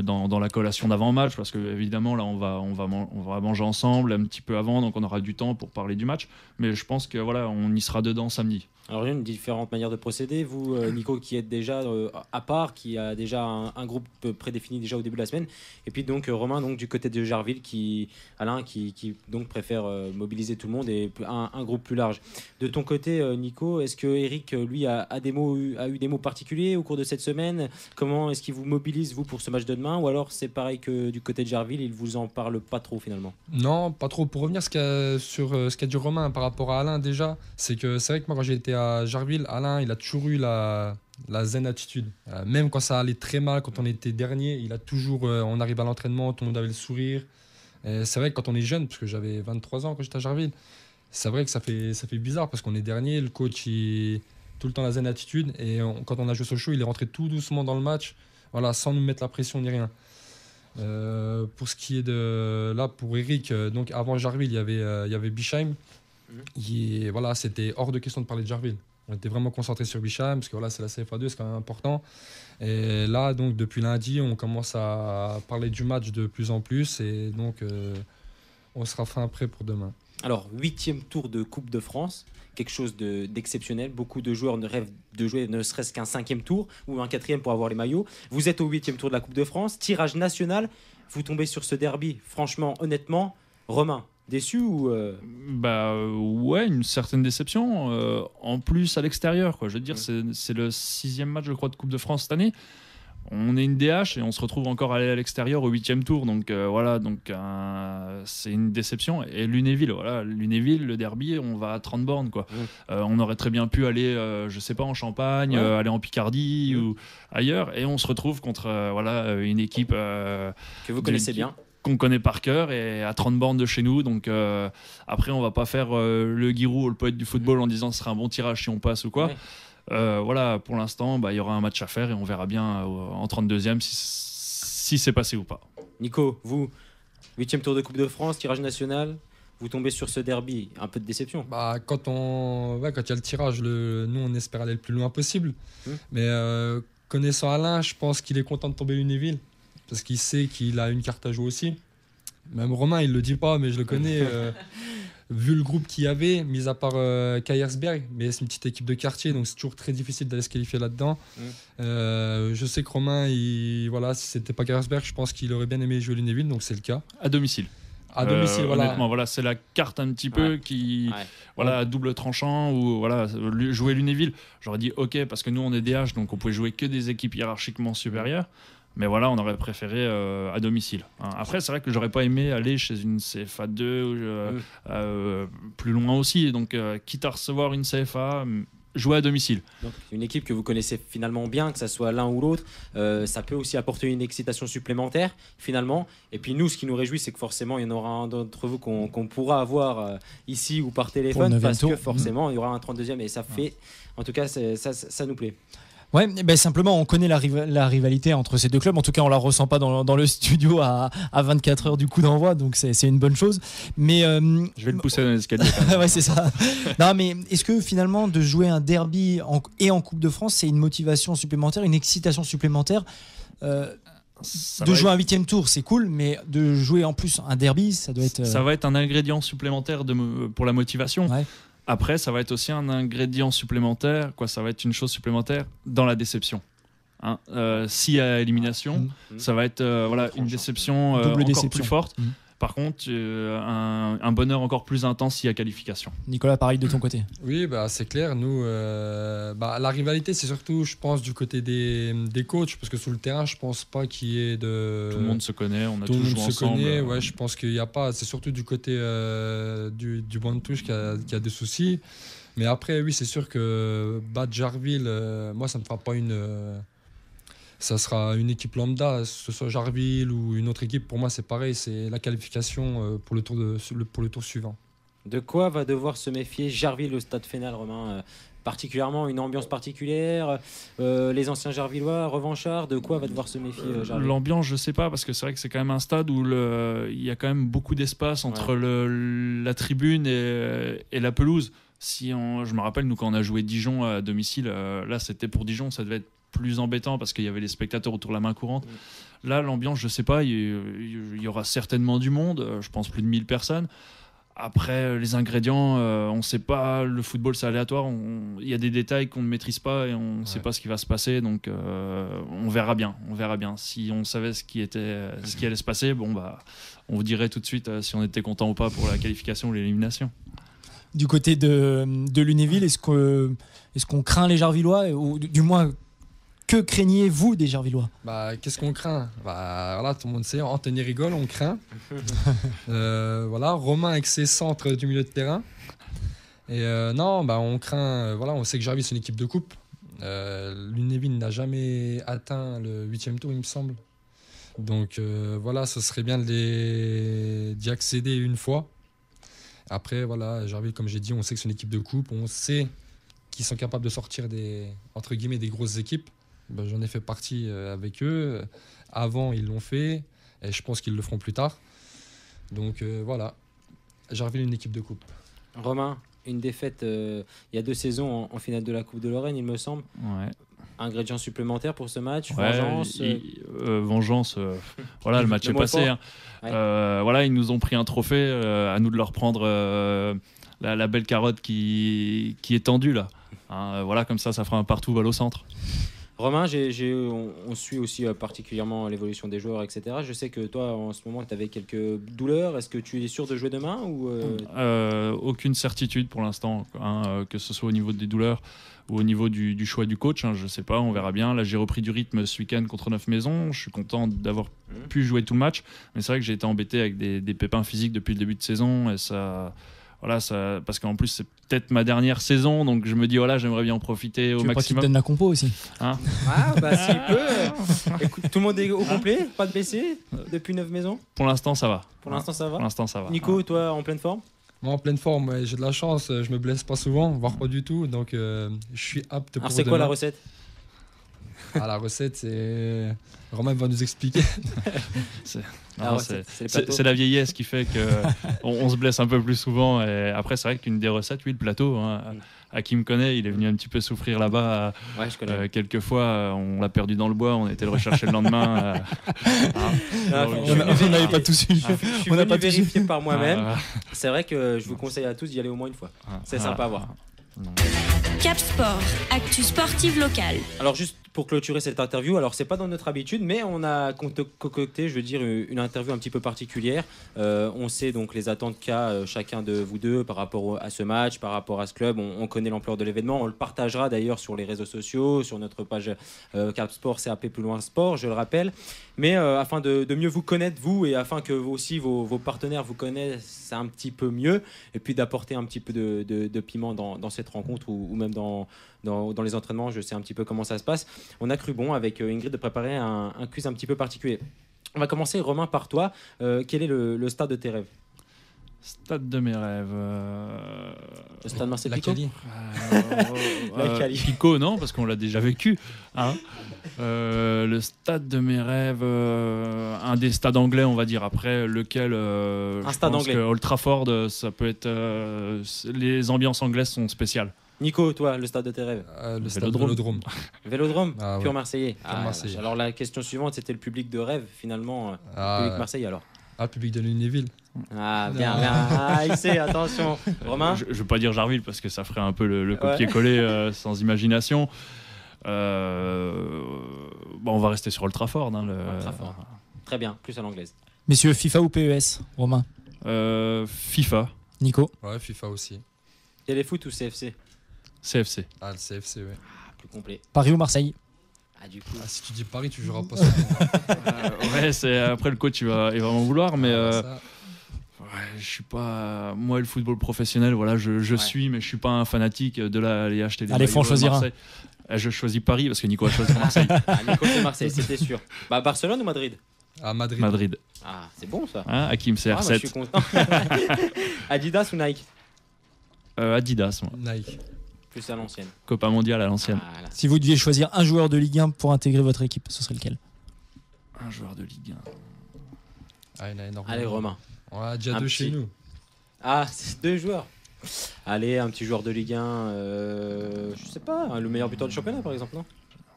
dans la collation d'avant-match parce que évidemment là on va manger ensemble un petit peu avant, donc on aura du temps pour parler du match, mais je pense que on y sera dedans samedi. Alors il y a une différente manière de procéder. Vous, Nico, qui êtes déjà à part, qui a déjà un groupe prédéfini déjà au début de la semaine, et puis donc Romain donc du côté de Jarville, Alain qui donc préfère mobiliser tout le monde et un groupe plus large. De ton côté, Nico, est-ce que Eric lui a eu des mots particuliers au cours de cette semaine? Comment est-ce qu'il vous mobilise vous pour ce match de demain, ou alors c'est pareil que du côté de Jarville, il vous en parle pas trop finalement? Non, pas trop. Pour revenir sur ce qu'a dit Romain par rapport à Alain déjà, c'est vrai que moi quand j'ai été à Jarville, Alain il a toujours eu la zen attitude. Même quand ça allait très mal, quand on était dernier, il a toujours, on arrive à l'entraînement, tout le monde avait le sourire. Et c'est vrai que quand on est jeune, parce que j'avais 23 ans quand j'étais à Jarville, c'est vrai que ça fait bizarre parce qu'on est dernier, le coach il tout le temps la zen attitude et quand on a joué Sochaux, il est rentré tout doucement dans le match, sans nous mettre la pression ni rien. Pour ce qui est de là pour Eric, donc avant Jarville il y avait Bischheim. C'était hors de question de parler de Jarville. On était vraiment concentrés sur Bicham, parce que voilà, c'est la CFA2, c'est quand même important. Et là, donc, depuis lundi, on commence à parler du match de plus en plus. Et donc, on sera fin prêt pour demain. Alors, 8e tour de Coupe de France, quelque chose d'exceptionnel. Beaucoup de joueurs ne rêvent de jouer ne serait-ce qu'un 5e tour ou un 4e pour avoir les maillots. Vous êtes au 8e tour de la Coupe de France, tirage national. Vous tombez sur ce derby, franchement, honnêtement, Romain, déçu ou Ouais, une certaine déception. En plus, à l'extérieur, quoi. Je veux dire, c'est le 6e match, je crois, de Coupe de France cette année. On est une DH et on se retrouve encore à aller à l'extérieur au 8e tour. Donc voilà, c'est une déception. Et Lunéville, le derby, on va à 30 bornes, quoi. On aurait très bien pu aller, je sais pas, en Champagne, aller en Picardie ou ailleurs. Et on se retrouve contre une équipe que vous connaissez bien, qu'on connaît par cœur et à 30 bornes de chez nous. Donc après, on va pas faire le Giroud ou le poète du football en disant ce sera un bon tirage si on passe ou quoi. Pour l'instant, il y aura un match à faire et on verra bien en 32e si c'est passé ou pas. Nico, vous, 8e tour de Coupe de France, tirage national, vous tombez sur ce derby, un peu de déception. Quand il y a le tirage, nous on espère aller le plus loin possible. Mais connaissant Alain, je pense qu'il est content de tomber Lunéville parce qu'il sait qu'il a une carte à jouer aussi. Même Romain, il le dit pas, mais je le connais. Vu le groupe qu'il y avait, mis à part Kayersberg, mais c'est une petite équipe de quartier, donc c'est toujours très difficile d'aller se qualifier là-dedans. Je sais que Romain, si c'était pas Kayersberg, je pense qu'il aurait bien aimé jouer Lunéville, donc c'est le cas. À domicile. Honnêtement, c'est la carte un petit peu à double tranchant ou jouer Lunéville. J'aurais dit ok parce que nous on est DH, donc on pouvait jouer que des équipes hiérarchiquement supérieures. Mais on aurait préféré à domicile. Après, c'est vrai que j'aurais pas aimé aller chez une CFA2 plus loin aussi. Donc, quitte à recevoir une CFA, jouer à domicile. Donc, une équipe que vous connaissez finalement bien, que ce soit l'un ou l'autre, ça peut aussi apporter une excitation supplémentaire finalement. Et puis nous, ce qui nous réjouit, c'est que forcément, il y en aura un d'entre vous qu'on pourra avoir ici ou par téléphone, parce que forcément, il y aura un 32e et ça fait, en tout cas, ça nous plaît. Ouais, simplement, on connaît la rivalité entre ces deux clubs. En tout cas, on la ressent pas dans le studio à 24 heures du coup d'envoi, donc c'est une bonne chose. Mais je vais le pousser dans l'escalier. Ouais, c'est ça. Non, mais est-ce que finalement de jouer un derby en Coupe de France, c'est une motivation supplémentaire, une excitation supplémentaire de jouer un 8e tour, c'est cool, mais de jouer en plus un derby, ça doit être. Ça va être un ingrédient supplémentaire pour la motivation. Ouais. Après, ça va être aussi un ingrédient supplémentaire, ça va être une chose supplémentaire dans la déception. S'il y a élimination, ça va être une déception encore plus forte. Par contre, un bonheur encore plus intense s'il y a qualification. Nicolas, pareil de ton côté. Oui, c'est clair. Nous, la rivalité, c'est surtout, je pense, du côté des coachs, parce que sur le terrain, je pense pas qu'il y ait de. Tout le monde se connaît, on a tous joué ensemble. Ouais, je pense qu'il n'y a pas. C'est surtout du côté du banc de touche qui a des soucis. Mais après, oui, c'est sûr que battre Jarville, moi, ça me fera pas une. Ça sera une équipe lambda, que ce soit Jarville ou une autre équipe. Pour moi, c'est pareil, c'est la qualification pour le tour suivant. De quoi va devoir se méfier Jarville au Stade Fénal, Romain particulièrement une ambiance particulière, les anciens Jarvillois, revanchards, de quoi va devoir se méfier Jarville? L'ambiance, je sais pas, parce que c'est vrai que c'est quand même un stade où il y a quand même beaucoup d'espace entre la tribune et la pelouse. Je me rappelle, nous, quand on a joué Dijon à domicile, là, c'était pour Dijon, ça devait être plus embêtant parce qu'il y avait les spectateurs autour de la main courante. Là, l'ambiance, je sais pas, il y aura certainement du monde, je pense plus de 1000 personnes. Après, les ingrédients, on ne sait pas, le football c'est aléatoire, il y a des détails qu'on ne maîtrise pas et on ne sait pas ce qui va se passer, donc on verra bien. Si on savait ce qui allait se passer, on vous dirait tout de suite si on était content ou pas pour la qualification ou l'élimination. Du côté de Lunéville, est-ce qu'on craint les Jarvillois, ou du moins que craignez-vous des Jarvillois? Qu'est-ce qu'on craint? Tout le monde sait, Anthony rigole, on craint. Romain avec ses centres du milieu de terrain. Et on craint. On sait que Jarville c'est une équipe de coupe. Lunéville n'a jamais atteint le 8e tour, il me semble. Donc ce serait bien d'y accéder une fois. Après, Jarville, comme j'ai dit, on sait que c'est une équipe de coupe. On sait qu'ils sont capables de sortir des grosses équipes. J'en ai fait partie avec eux. Avant, ils l'ont fait. Et je pense qu'ils le feront plus tard. Donc, Jarville, une équipe de coupe. Romain, une défaite il y a 2 saisons en finale de la Coupe de Lorraine, il me semble. Ouais. Ingrédient supplémentaire pour ce match, Ouais, vengeance. Vengeance. Voilà, le match Le est mot passé. fort. Hein. Ouais. Voilà, ils nous ont pris un trophée. À nous de leur prendre la belle carotte qui est tendue là. Hein, voilà, comme ça fera un partout balle au centre. Romain, on suit aussi particulièrement l'évolution des joueurs, etc. Je sais que toi, en ce moment, tu avais quelques douleurs. Est-ce que tu es sûr de jouer demain ou Aucune certitude pour l'instant, hein, que ce soit au niveau des douleurs ou au niveau du choix du coach. Hein, je ne sais pas, on verra bien. Là, j'ai repris du rythme ce week-end contre Neuf Maisons. Je suis content d'avoir pu jouer tout le match. Mais c'est vrai que j'ai été embêté avec des pépins physiques depuis le début de saison. Et ça... Voilà, parce qu'en plus c'est peut-être ma dernière saison, donc je me dis voilà, j'aimerais bien en profiter au Tu veux pas qu'il te maximum. donne la compo aussi? Hein, Ah, bah s'il peut. Écoute, tout le monde est au complet, pas de blessés depuis 9 maisons. pour l'instant, ça va. Pour l'instant, ça va. Pour l'instant, ça va. Nico, toi, en pleine forme? Moi, en pleine forme, ouais, j'ai de la chance, je me blesse pas souvent, voire pas du tout, donc je suis apte pour Alors, c'est quoi la demain. recette? Ah, la recette, c'est... Romain va nous expliquer. Non, La recette, c'est le plateau. c'est la vieillesse qui fait qu'on se blesse un peu plus souvent. Et après, c'est vrai qu'une des recettes, oui, le plateau. Hein, Hakim me connaît, il est venu un petit peu souffrir là-bas. Ouais, je connais. Quelques fois, on l'a perdu dans le bois, on était le rechercher le lendemain. Ah, donc, je suis On n'avait pas tout su. Je suis On n'a venu pas tout su. vérifier par moi-même. Ah, C'est vrai que je vous conseille à tous d'y aller au moins une fois. C'est sympa à voir. Cap Sport, actu sportive locale. Alors juste pour clôturer cette interview, alors c'est pas dans notre habitude, mais on a concocté, je veux dire, une interview un petit peu particulière. On sait donc les attentes qu'a chacun de vous deux par rapport à ce match, par rapport à ce club. On connaît l'ampleur de l'événement. On le partagera d'ailleurs sur les réseaux sociaux, sur notre page Cap Sport, CAP plus loin sport, je le rappelle. Mais afin de mieux vous connaître, vous, et afin que aussi vos partenaires vous connaissent un petit peu mieux, et puis d'apporter un petit peu de piment dans cette rencontre ou même dans les entraînements, je sais un petit peu comment ça se passe. On a cru bon avec Ingrid de préparer un quiz un petit peu particulier. On va commencer, Romain, par toi. Quel est le stade de tes rêves? Stade de mes rêves. Le stade Marcel La Picot? Cali. La Cali. Pico, non, parce qu'on l'a déjà vécu. Hein. Le stade de mes rêves, un des stades anglais, on va dire. Après, lequel je stade pense anglais. que Old Trafford, ça peut être. Les ambiances anglaises sont spéciales. Nico, toi, le stade de tes rêves? Le stade Vélodrome. Vélodrome. Vélodrome, Ah, pur ouais. Marseillais. Pur Marseillais. Alors la question suivante, c'était le public de rêve, finalement. Ah, Public Marseillais, alors. public de Lunéville. Ah, bien, Non. bien. Ah, il sait, attention. Romain? Je ne veux pas dire Jarville parce que ça ferait un peu le copier-coller sans imagination. On va rester sur Old Trafford. Hein, Old Trafford. Très bien, plus à l'anglaise. Messieurs, FIFA ou PES? Romain? FIFA, Nico? Ouais, FIFA aussi. Téléfoot ou CFC? CFC. Ah, le CFC, ouais. Plus complet. Paris ou Marseille? Ah, du coup. Ah, si tu dis Paris, tu joueras pas souvent. Ouais, après le coach il va m'en vouloir, mais Ça, je suis pas. Moi, le football professionnel, voilà, je suis, mais je suis pas un fanatique de aller acheter des Allez, faut en maillots à choisir un. Marseille. Je choisis Paris parce que Nico a choisi Marseille. Ah, Nico, c'est Marseille, c'était sûr. Bah, Barcelone ou Madrid? à Madrid. Madrid. Ah, c'est bon ça. Hein, Hakim Ah, moi, je suis CR7. content. Adidas ou Nike? Adidas, moi. Nike. Plus à l'ancienne. Copa mondiale à l'ancienne. Voilà. Si vous deviez choisir un joueur de Ligue 1 pour intégrer votre équipe, ce serait lequel? Un joueur de Ligue 1. Ah, il y en a énormément. Allez, Romain. On a déjà Un deux petit. chez nous. Ah, c'est 2 joueurs. Allez, un petit joueur de Ligue 1. Je sais pas, le meilleur buteur du championnat, par exemple, non?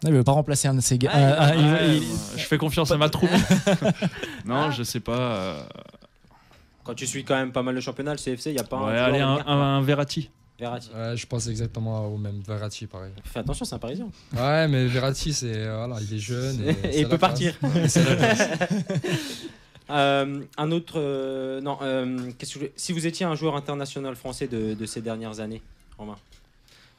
Il ne veut pas remplacer un de ses gars. Ouais, je fais confiance à ma troupe. Non, je sais pas. Quand tu suis quand même pas mal le championnat, le CFC, il n'y a pas Ouais, un. allez, joueur de Ligue 1. un Verratti. Verratti. Ouais, je pense exactement au même. Verratti, pareil. Fais attention, c'est un Parisien. Ouais, mais Verratti, c'est voilà, il est jeune. Et c'est il la peut classe. partir. Et c'est la classe. Un autre. Non, si vous étiez un joueur international français de ces dernières années, Romain,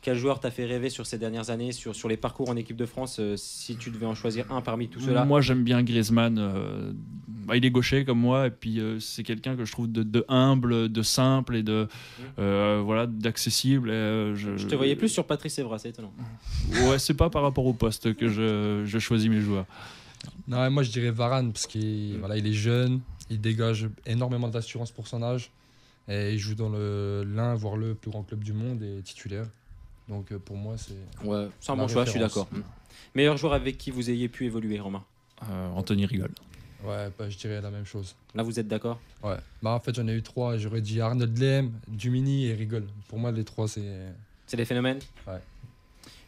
quel joueur t'a fait rêver sur ces dernières années, sur les parcours en équipe de France, si tu devais en choisir un parmi tous ceux-là? Moi, j'aime bien Griezmann. Il est gaucher comme moi, et puis c'est quelqu'un que je trouve de humble, de simple et voilà, d'accessible. Je te voyais plus sur Patrice Evra, c'est étonnant. Ouais, c'est pas par rapport au poste que je choisis mes joueurs. Non, moi je dirais Varane parce qu'il voilà, il est jeune, il dégage énormément d'assurance pour son âge et il joue dans l'un voire le plus grand club du monde et titulaire. Donc pour moi c'est Ouais, c'est un Ma bon choix, je suis référence. d'accord. Meilleur joueur avec qui vous ayez pu évoluer, Romain? Anthony rigole. Ouais, bah, je dirais la même chose. Là, vous êtes d'accord? Ouais. Bah, en fait, j'en ai eu 3. J'aurais dit Arnold Lem, Dumini et Rigol. Pour moi, les 3, c'est. C'est des phénomènes? Ouais.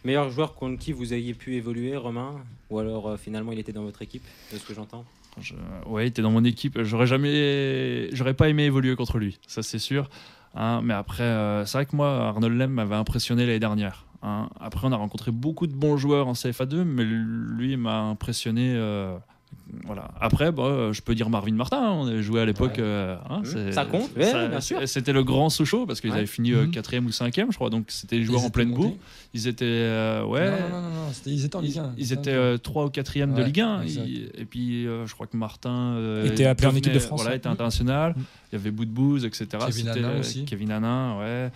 Meilleur joueur contre qui vous ayez pu évoluer, Romain? Ou alors finalement il était dans votre équipe, de ce que j'entends? Ouais, il était dans mon équipe. J'aurais pas aimé évoluer contre lui, ça c'est sûr. Hein, mais après, c'est vrai que moi, Arnold Lem m'avait impressionné l'année dernière. Hein. Après, on a rencontré beaucoup de bons joueurs en CFA2, mais lui m'a impressionné. Voilà. Après, je peux dire Marvin Martin, on avait joué à l'époque. Ouais. Ça compte, bien sûr. C'était le grand Sochaux parce qu'ils avaient fini 4e ou 5e, je crois. Donc c'était des joueurs en pleine bourre. Ils étaient. Non, ils étaient en Ligue 1. Ils étaient 3 ou 4e de Ligue 1. Et puis, je crois que Martin était appelé en équipe de France. Voilà, était international. Il y avait Boudbouz, etc. Kevin Hanin aussi. Kevin Hanin, ouais.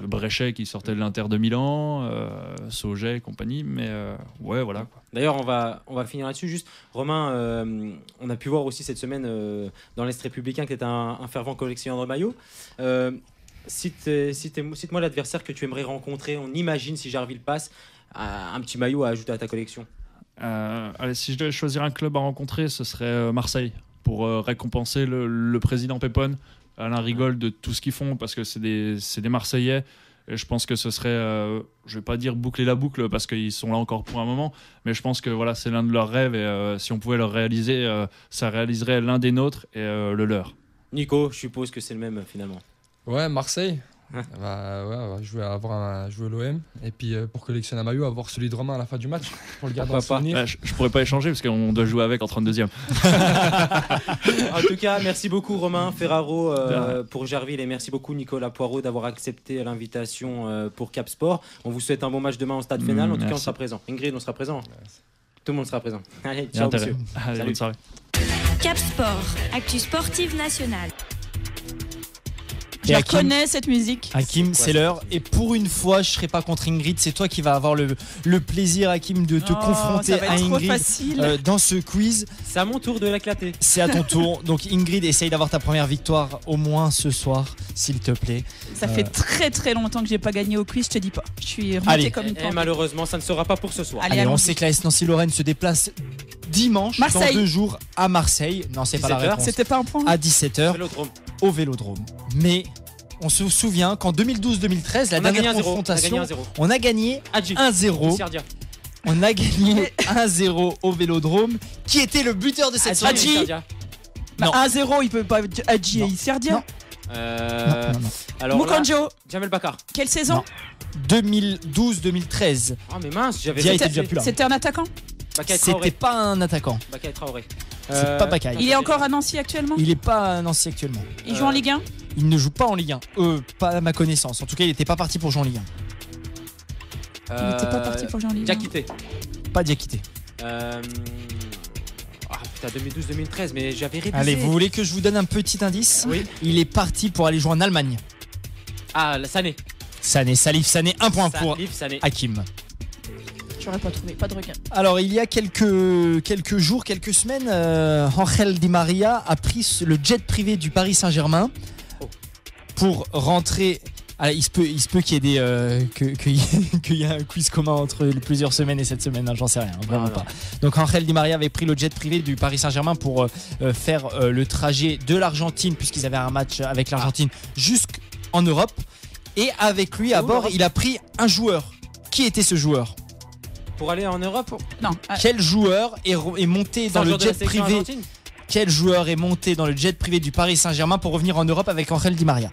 Bréchet qui sortait de l'Inter de Milan, Sauget et compagnie. Mais ouais, voilà. Quoi. D'ailleurs, on va finir là-dessus. Juste, Romain, on a pu voir aussi cette semaine dans l'Est républicain que tu es un fervent collectionneur de maillots. Cite-moi l'adversaire que tu aimerais rencontrer. On imagine, si Jarville passe, un petit maillot à ajouter à ta collection. Allez, si je devais choisir un club à rencontrer, ce serait Marseille, pour récompenser le président Pépone, Alain Rigol, de tout ce qu'ils font, parce que c'est des Marseillais. Et je pense que ce serait, je vais pas dire boucler la boucle parce qu'ils sont là encore pour un moment, mais je pense que voilà, c'est l'un de leurs rêves et si on pouvait le réaliser, ça réaliserait l'un des nôtres et le leur. Nico, je suppose que c'est le même finalement. Ouais, Marseille. On va jouer l'OM. Et puis pour collectionner un maillot, avoir celui de Romain à la fin du match pour le garder en souvenir. Je pourrais pas échanger parce qu'on doit jouer avec en 32e. En tout cas, merci beaucoup Romain Ferraro pour Jarville et merci beaucoup Nicolas Poirot d'avoir accepté l'invitation pour Cap Sport. On vous souhaite un bon match demain en stade Fénal. En tout cas, on sera présent. Ingrid, on sera présent. Tout le monde sera présent. Allez, ciao monsieur. Allez, bonne soirée. Cap Sport, actu sportive nationale. Je connais cette musique. Hakim, c'est l'heure. Et pour une fois, je serai pas contre Ingrid. C'est toi qui vas avoir le plaisir, Hakim, de te confronter à Ingrid dans ce quiz. C'est à mon tour de l'éclater. C'est à ton tour. Donc Ingrid, essaye d'avoir ta première victoire au moins ce soir, s'il te plaît. Ça fait très très longtemps que j'ai pas gagné au quiz, je te dis pas. Je suis remontée comme une pente. Malheureusement, ça ne sera pas pour ce soir. Allez, on sait que la Nancy-Lorraine se déplace dimanche, Marseille. dans 2 jours, à Marseille. Non, c'est pas la réponse. C'était pas un point. À 17h. Au Vélodrome. Mais on se souvient qu'en 2012-2013, la dernière confrontation, on a gagné 1-0. On a gagné 1-0 au Vélodrome. Qui était le buteur de cette série? 1-0, il peut pas. Adji et Serdia. Alors Mukonjo. Jamel Bakar. Quelle saison? 2012-2013. Ah mais mince, j'avais. C'était un attaquant? C'était pas un attaquant. Bakaï Traoré. C'est pas Bakaï. Il est encore à Nancy actuellement? Il est pas à Nancy actuellement. Il joue en Ligue 1? Il ne joue pas en Ligue 1. Pas à ma connaissance. En tout cas, il n'était pas parti pour jouer en Ligue 1. Il n'était pas parti pour jouer en Ligue 1. Diakité. Pas Diakité. Putain, 2012-2013, mais j'avais révisé. Allez, vous voulez que je vous donne un petit indice? Oui. Il est parti pour aller jouer en Allemagne. Ah, Sané. Salif Sané, un point pour Sané. Hakim. J'aurais pas trouvé, pas de regret. Alors, il y a quelques jours, quelques semaines, Ángel Di María a pris le jet privé du Paris Saint-Germain pour rentrer. Alors, il se peut qu'il y ait qu'il y ait un quiz commun entre plusieurs semaines et cette semaine, hein, j'en sais rien, vraiment pas. Donc, Ángel Di María avait pris le jet privé du Paris Saint-Germain pour faire le trajet de l'Argentine, puisqu'ils avaient un match avec l'Argentine, jusqu'en Europe. Et avec lui, à bord, il a pris un joueur. Qui était ce joueur? Pour aller en Europe? Non. Quel joueur est monté dans le jet privé? Quel joueur est monté dans le jet privé du Paris Saint-Germain pour revenir en Europe avec Ángel Di María?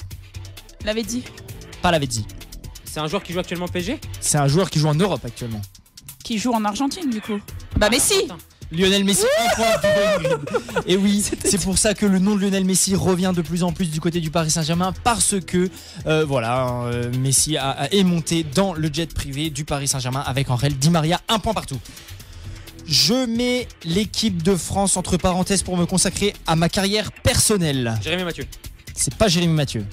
Lavezzi. Pas Lavezzi. C'est un joueur qui joue actuellement au PSG? C'est un joueur qui joue en Europe actuellement. Qui joue en Argentine du coup? Bah Messi. Lionel Messi, un point. Et oui, c'est pour ça que le nom de Lionel Messi revient de plus en plus du côté du Paris Saint-Germain, parce que Messi est monté dans le jet privé du Paris Saint-Germain avec Ángel Di María, un point partout. Je mets l'équipe de France entre parenthèses pour me consacrer à ma carrière personnelle. Jérémy Mathieu. C'est pas Jérémy Mathieu.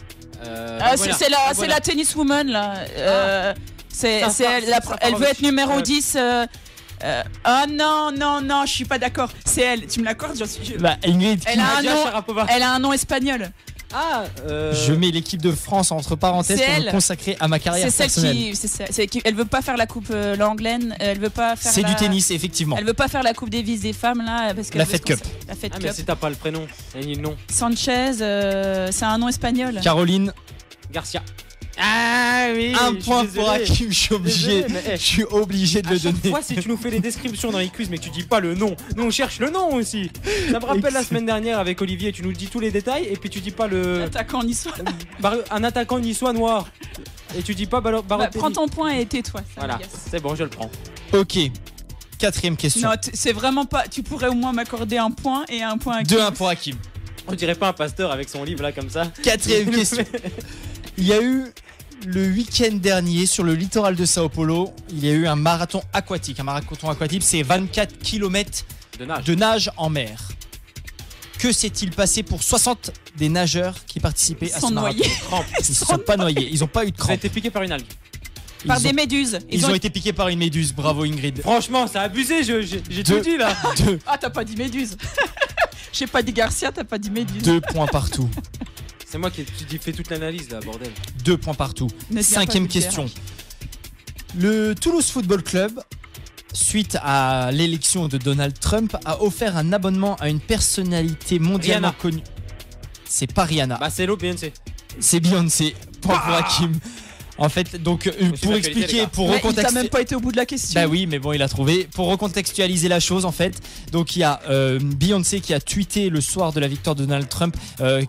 C'est la tenniswoman là. Elle veut être numéro 10. Non, je suis pas d'accord. C'est elle, tu me l'accordes? Ingrid, elle a un nom espagnol. Je mets l'équipe de France entre parenthèses C'est pour me elle. consacrer à ma carrière C'est celle personnelle. elle veut pas faire la coupe Langlaine, elle veut pas faire C'est la- du tennis, effectivement. Elle veut pas faire la coupe Davis des femmes là parce que La Fed Cup. La Fed Ah, Cup. mais si t'as pas le prénom, t'as ni le nom. Sanchez, c'est un nom espagnol. Caroline, Garcia. Ah oui. un je suis point désolé. pour Hakim, je suis obligé. Désolé, mais, Je suis obligé de à le chaque donner. fois, si tu nous fais les descriptions dans les quiz, mais que tu dis pas le nom, nous on cherche le nom aussi. Ça me rappelle la semaine dernière avec Olivier, tu nous dis tous les détails et puis tu dis pas le. Attaquant niçois. Un attaquant niçois noir. Et tu dis pas Bah, Barotelli. prends ton point et tais-toi. ça Voilà, m'agace. c'est bon, je le prends. Ok, quatrième question. Non, c'est vraiment pas. Tu pourrais au moins m'accorder un point et un point à 2-1 pour Hakim. On dirait pas un pasteur avec son livre là comme ça. Quatrième question. Il y a eu le week-end dernier sur le littoral de Sao Paulo, il y a eu un marathon aquatique. Un marathon aquatique, c'est 24 km De nage. de nage en mer. Que s'est-il passé pour 60 des nageurs qui participaient à Ils sont ce marathon? noyés Ils ne se sont pas noyés, ils n'ont pas eu de Ça a crampe. été piqué par une algue. par Ils des ont- méduses. Ils ont été piqués par une méduse, bravo Ingrid. Franchement, c'est abusé, j'ai Deux. tout dit là. Ah, t'as pas dit méduse. J'ai pas dit Garcia, t'as pas dit méduse. 2 points partout. C'est moi qui fais toute l'analyse là, bordel. 2 points partout. Ne tiens Cinquième pas vulgaire. question. Le Toulouse Football Club, suite à l'élection de Donald Trump, a offert un abonnement à une personnalité mondialement Rihanna. connue. C'est pas Rihanna, Bah, c'est l'eau, Beyoncé. c'est Beyoncé. Point pour Hakim. En fait, donc pour l'actualité, les expliquer, gars. pour Mais il t'a recontextualiser. même pas été au bout de la question. Bah oui, mais bon, il a trouvé. Pour recontextualiser la chose, en fait, donc il y a Beyoncé qui a tweeté le soir de la victoire de Donald Trump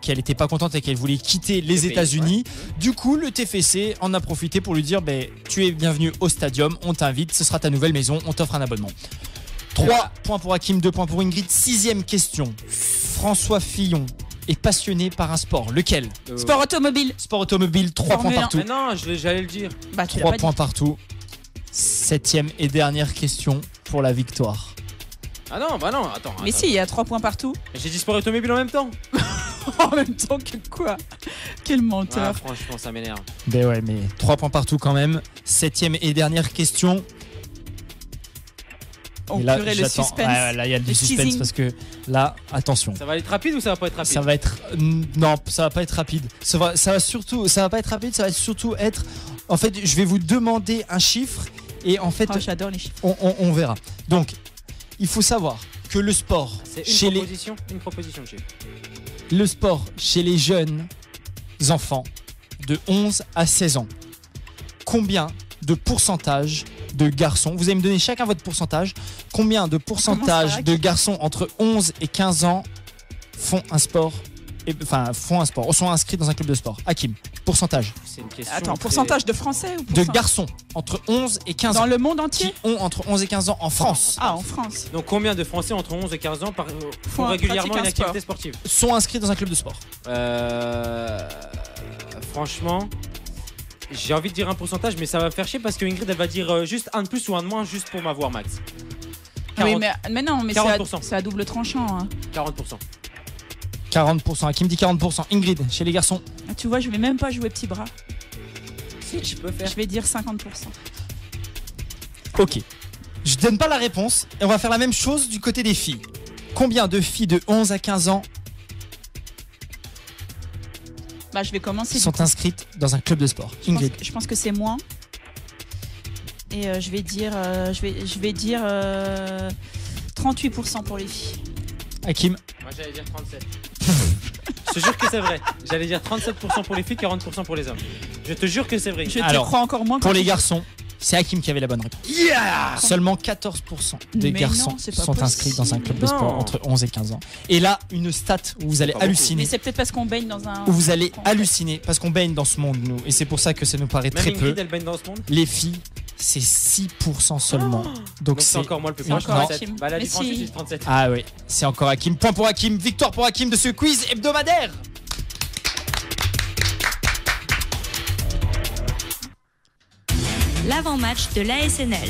qu'elle n'était pas contente et qu'elle voulait quitter les pays, États-Unis. Du coup, le TFC en a profité pour lui dire tu es bienvenu au stadium, on t'invite, ce sera ta nouvelle maison, on t'offre un abonnement. 3 points pour Hakim, 2 points pour Ingrid. Sixième question. François Fillon est passionné par un sport. Lequel? Sport automobile. Sport automobile, 3 points Formule 1. partout. Mais non, j'allais le dire. Bah, tu l'as 3 pas points dit. partout. Septième et dernière question pour la victoire. Ah non, bah non, attends. Mais attends. si, il y a 3 points partout. J'ai dit sport automobile en même temps. En même temps que quoi? Quel Ah, menteur. franchement, ça m'énerve. Ben ouais, mais 3 points partout quand même. Septième et dernière question. On Et là, pleurait le j'attends. suspense. Ouais, là, il y a du Le suspense teasing. parce que là, attention. Ça va être rapide ou ça va pas être rapide? Ça va être. Non, ça va pas être rapide. Ça va surtout. Ça va pas être rapide, ça va surtout être. En fait, je vais vous demander un chiffre et en fait, Oh, j'adore les chiffres. on verra. Donc, il faut savoir que le sport C'est chez une proposition de chiffre. le sport chez les jeunes enfants de 11 à 16 ans, combien de pourcentage de garçons, vous allez me donner chacun votre pourcentage, combien de pourcentage de garçons entre 11 et 15 ans font un sport, ou sont inscrits dans un club de sport? Hakim, pourcentage C'est une question. Attends, très- pourcentage de français ou de pourcentage garçons entre 11 et 15 dans ans le monde qui entier? ont entre 11 et 15 ans en France Ah, en France. Donc combien de Français entre 11 et 15 ans font Font- régulièrement pratiquent une un sport. activité sportive? sont inscrits dans un club de sport? Franchement, j'ai envie de dire un pourcentage, mais ça va me faire chier parce que Ingrid elle va dire juste un de plus ou un de moins juste pour m'avoir max. 40, Oui, mais non, mais 40%. c'est à double tranchant. Hein. 40%. 40%, Hakim dit 40%. Ingrid, chez les garçons? Ah, tu vois, je vais même pas jouer petit bras. Si tu peux faire. Je vais dire 50%. Ok. Je donne pas la réponse et on va faire la même chose du côté des filles. Combien de filles de 11 à 15 ans Bah, je vais commencer. sont inscrites dans un club de sport? Ingrid. Je pense que c'est moins. Et je vais dire, 38% pour les filles. Hakim? Moi j'allais dire 37. Je te jure que c'est vrai. J'allais dire 37% pour les filles, 40% pour les hommes. Je te jure que c'est vrai. Je te Alors, crois encore moins. Pour quand les tu- garçons, c'est Hakim qui avait la bonne réponse. Seulement 14% des Mais garçons non, c'est pas sont inscrits dans un club de Non. sport entre 11 et 15 ans. Et là, une stat où vous allez Pas beaucoup. Mais halluciner. c'est peut-être parce qu'on baigne dans un. Où vous allez contexte. halluciner parce qu'on baigne dans ce monde, nous. Et c'est pour ça que ça nous paraît Même très Ingrid peu. elle baigne dans ce monde. Les filles, c'est 6% seulement. Donc c'est encore moi le plus c'est proche. encore 37. Hakim. Bah la Mais différence si. c'est 37. Ah oui, c'est encore Hakim. Point pour Hakim, victoire pour Hakim de ce quiz hebdomadaire. L'avant-match de l'ASNL.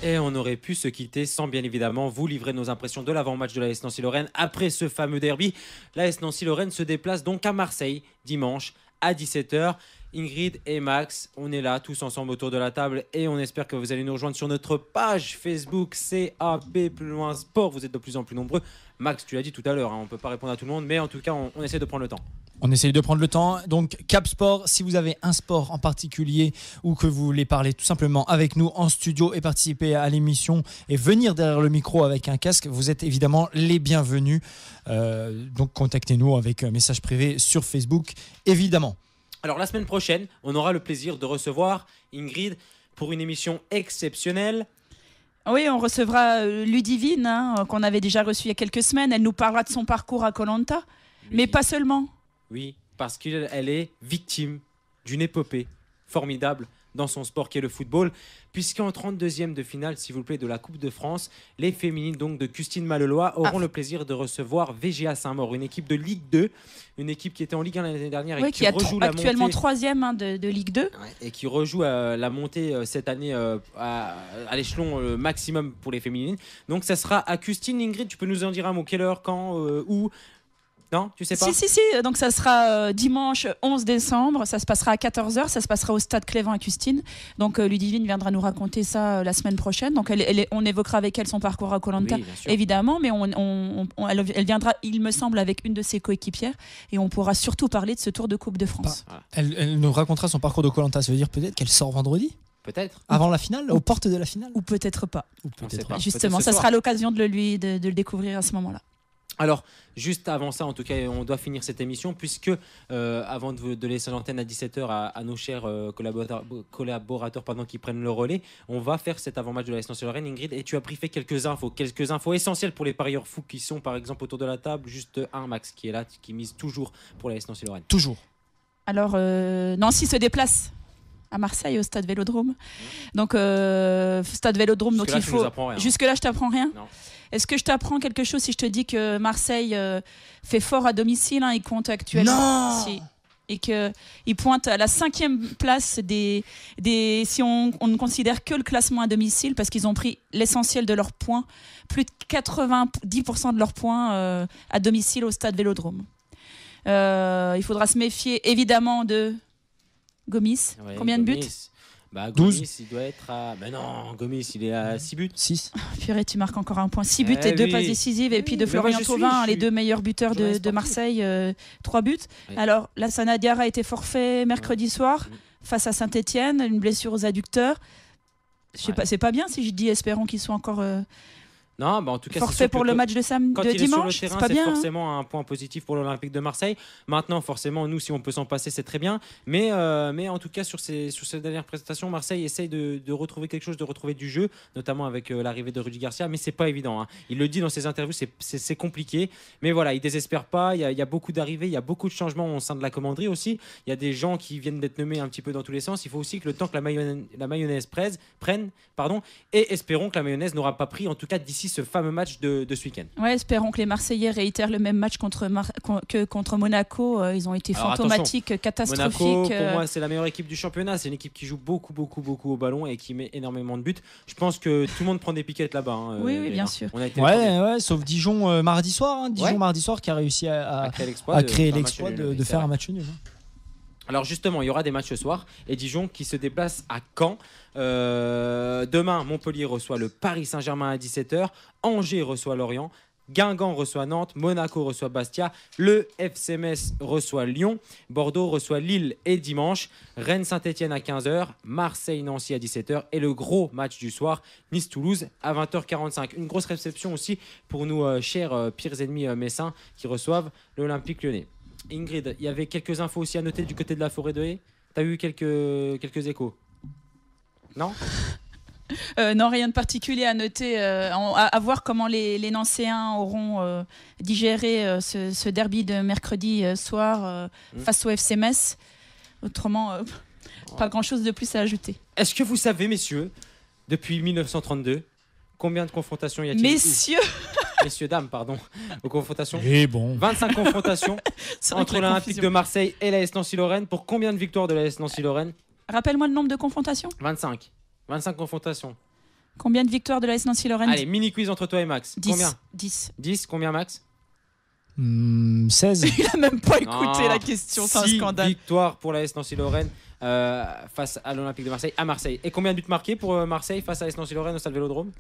Et on aurait pu se quitter sans bien évidemment vous livrer nos impressions de l'avant-match de l'AS Nancy-Lorraine après ce fameux derby. L'AS Nancy-Lorraine se déplace donc à Marseille dimanche à 17h. Ingrid et Max, on est là tous ensemble autour de la table et on espère que vous allez nous rejoindre sur notre page Facebook CAP plus loin sport. Vous êtes de plus en plus nombreux. Max, tu l'as dit tout à l'heure, on ne peut pas répondre à tout le monde, mais en tout cas, on essaie de prendre le temps. On essaye de prendre le temps. Donc, Cap Sport, si vous avez un sport en particulier ou que vous voulez parler tout simplement avec nous en studio et participer à l'émission et venir derrière le micro avec un casque, vous êtes évidemment les bienvenus. Donc, contactez-nous avec un message privé sur Facebook, évidemment. Alors, la semaine prochaine, on aura le plaisir de recevoir Ingrid pour une émission exceptionnelle. Oui, on recevra Ludivine, qu'on avait déjà reçue il y a quelques semaines. Elle nous parlera de son parcours à Koh Lanta, mais pas seulement. Oui, parce qu'elle est victime d'une épopée formidable dans son sport qui est le football, puisqu'en 32e de finale, s'il vous plaît, de la Coupe de France, les féminines donc de Custine Mallelois auront le plaisir de recevoir VGA Saint-Maur, une équipe de Ligue 2, une équipe qui était en Ligue 1 l'année dernière et qui rejoue actuellement 3e de Ligue 2. Et qui rejoue la montée cette année à l'échelon maximum pour les féminines. Donc ça sera à Custine. Ingrid, tu peux nous en dire un mot? Quelle heure, quand, où? Non, tu sais pas? Si. Donc ça sera dimanche 11 décembre. Ça se passera à 14h. Ça se passera au stade Clévent à Custine. Donc Ludivine viendra nous raconter ça la semaine prochaine. Donc on évoquera avec elle son parcours à Koh Lanta, oui, évidemment. Mais elle viendra, il me semble, avec une de ses coéquipières. Et on pourra surtout parler de ce Tour de Coupe de France. Elle nous racontera son parcours de Koh Lanta. Ça veut dire peut-être qu'elle sort vendredi? Peut-être. Avant la finale, aux portes de la finale? Ou peut-être pas. Pas. Justement, ça sera l'occasion de le découvrir à ce moment-là. Alors, juste avant ça, en tout cas, on doit finir cette émission puisque avant de laisser l'antenne à 17h à nos chers collaborateurs qui prennent le relais, on va faire cet avant-match de la Nancy-Lorraine, Ingrid, et tu as briefé quelques infos essentielles pour les parieurs fous qui sont par exemple autour de la table. Juste un, Max, qui est là, qui mise toujours pour la Nancy-Lorraine. Toujours. Alors, Nancy se déplace à Marseille, au stade Vélodrome. Donc, stade Vélodrome, donc il faut... Jusque-là, je t'apprends rien. Non. Est-ce que je t'apprends quelque chose si je te dis que Marseille fait fort à domicile, il compte actuellement... Non. Et qu'il pointe à la 5e place si on ne considère que le classement à domicile, parce qu'ils ont pris l'essentiel de leurs points, plus de 90% de leurs points à domicile au stade Vélodrome. Il faudra se méfier évidemment de Gomis. Ouais, combien de buts? Gomis, il doit être à... Mais non, Gomis, il est à 6 buts. 6. Purée, tu marques encore un point. 6 buts et 2 passes décisives. Et puis de Florian Thauvin, les 2 meilleurs buteurs de Marseille, 3 buts. Oui. Alors, Lassana Diarra a été forfait mercredi soir face à Saint-Etienne, une blessure aux adducteurs. Je sais pas, c'est pas bien si je dis espérons qu'ils soient encore... Non, en tout cas, forfait pour le match de dimanche, c'est pas bien, forcément un point positif pour l'Olympique de Marseille. Maintenant, forcément, nous, si on peut s'en passer, c'est très bien. Mais en tout cas, sur ces dernières prestations, Marseille essaye de retrouver quelque chose, de retrouver du jeu, notamment avec l'arrivée de Rudy Garcia. Mais c'est pas évident. Hein. Il le dit dans ses interviews, c'est compliqué. Mais voilà, il désespère pas. Il y a beaucoup d'arrivées, il y a beaucoup de changements au sein de la commanderie aussi. Il y a des gens qui viennent d'être nommés un petit peu dans tous les sens. Il faut aussi que le temps que la mayonnaise prenne. Et espérons que la mayonnaise n'aura pas pris, en tout cas d'ici ce fameux match de ce week-end. Ouais, espérons que les Marseillais réitèrent le même match que contre Monaco. Ils ont été fantomatiques, catastrophiques. Monaco, pour moi, c'est la meilleure équipe du championnat. C'est une équipe qui joue beaucoup au ballon et qui met énormément de buts. Je pense que tout le monde prend des piquettes là-bas. Hein, oui, bien sûr. Sauf Dijon mardi soir. Mardi soir qui a réussi à créer l'exploit de faire un match nul. Alors justement, il y aura des matchs ce soir et Dijon qui se déplace à Caen. Demain, Montpellier reçoit le Paris Saint-Germain à 17h. Angers reçoit Lorient. Guingamp reçoit Nantes. Monaco reçoit Bastia. Le FC Metz reçoit Lyon. Bordeaux reçoit Lille et dimanche. Rennes-Saint-Etienne à 15h. Marseille-Nancy à 17h. Et le gros match du soir, Nice-Toulouse à 20h45. Une grosse réception aussi pour nos chers pires ennemis messins qui reçoivent l'Olympique Lyonnais. Ingrid, il y avait quelques infos aussi à noter du côté de la Forêt de Haye. T'as eu quelques échos? Non? Non, rien de particulier à noter. À voir comment les Nancéens auront digéré ce derby de mercredi soir face au FC Metz. Autrement, pas grand-chose de plus à ajouter. Est-ce que vous savez, messieurs, depuis 1932, combien de confrontations y a-t-il? Messieurs, dames, pardon, aux confrontations. 25 confrontations entre l'Olympique de Marseille et l'AS Nancy-Lorraine. Pour combien de victoires de l'AS Nancy-Lorraine? Rappelle-moi le nombre de confrontations. 25 confrontations. Combien de victoires de l'AS Nancy-Lorraine? Allez, mini quiz entre toi et Max. 10. Combien? 10. 10, combien Max? 16. Il a même pas écouté Non. la question, c'est un 6 scandale. victoires pour l'AS Nancy-Lorraine face à l'Olympique de Marseille à Marseille. Et combien de buts marqués pour Marseille face à l'AS Nancy-Lorraine au Stade Vélodrome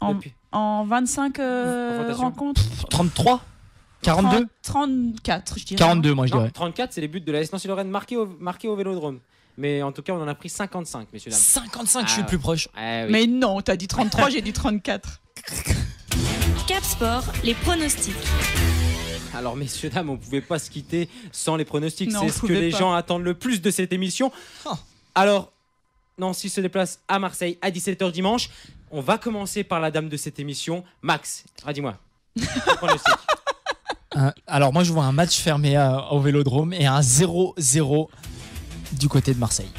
Depuis. En 25 Confrontation. rencontres 33 42 34, je dirais. 42, moi je Non, dirais. 34, c'est les buts de l'AS Nancy-Lorraine marqués au Vélodrome. Mais en tout cas, on en a pris 55, messieurs, dames. 55, je suis Ah le plus proche. Eh oui. Mais non, t'as dit 33, j'ai dit 34. Cap Sport, les pronostics. Alors, messieurs, dames, on ne pouvait pas se quitter sans les pronostics. Non, C'est on ce que pouvait les pas. gens attendent le plus de cette émission. Oh. Alors, Nancy se déplace à Marseille à 17h dimanche. On va commencer par la dame de cette émission. Max, dis-moi. Pronostic. Alors moi je vois un match fermé au Vélodrome et un 0-0 du côté de Marseille.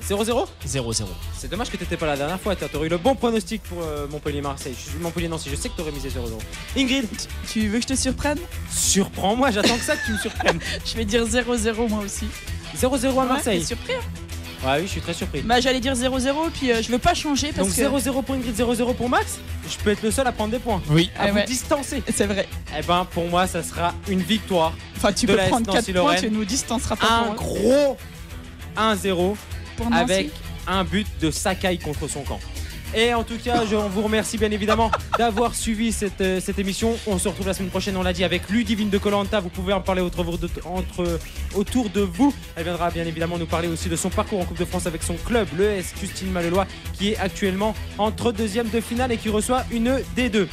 0-0 0-0. C'est dommage que tu n'étais pas là la dernière fois. Tu aurais eu le bon pronostic pour Montpellier-Marseille. Montpellier-Nancy, je sais que tu aurais misé 0-0. Ingrid, Tu veux que je te surprenne? surprends-moi, j'attends que ça que tu me surprennes. Je vais dire 0-0 moi aussi. 0-0 à Marseille. T'es surpris, hein? Ouais, oui, je suis très surpris. Bah j'allais dire 0-0 puis je veux pas changer parce Donc que 0-0 pour Ingrid, 0-0 pour Max. Je peux être le seul à prendre des points. Oui. À vous ouais. distancer. c'est vrai. Eh ben, pour moi, ça sera une victoire. Enfin tu De peux la prendre 4 Nancy-Lorraine. points, tu nous distanceras pas Un pour, gros 1-0 pour Nancy. avec un but de Sakai contre son camp. Et en tout cas, on vous remercie bien évidemment d'avoir suivi cette émission. On se retrouve la semaine prochaine, on l'a dit, avec Ludivine de Koh-Lanta. Vous pouvez en parler autour de vous. Elle viendra bien évidemment nous parler aussi de son parcours en Coupe de France avec son club, le ES Custine Mallelois, qui est actuellement entre deuxième de finale et qui reçoit une D2.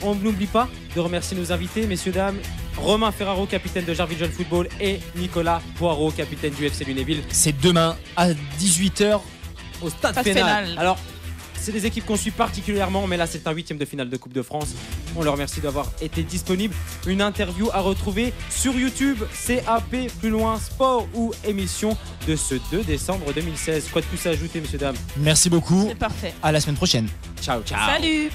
On n'oublie pas de remercier nos invités, messieurs, dames. Romain Ferraro, capitaine de Jarville Jeune Football, et Nicolas Poirot, capitaine du FC Lunéville. C'est demain à 18h. Au stade Stade Fénal. Fénal. Alors, c'est des équipes qu'on suit particulièrement, mais là, c'est un 8e de finale de Coupe de France. On leur remercie d'avoir été disponible. Une interview à retrouver sur YouTube, CAP, plus loin, sport ou émission de ce 2 décembre 2016. Quoi de plus à ajouter, messieurs, dames? Merci beaucoup. C'est parfait. À la semaine prochaine. Ciao, ciao. Salut.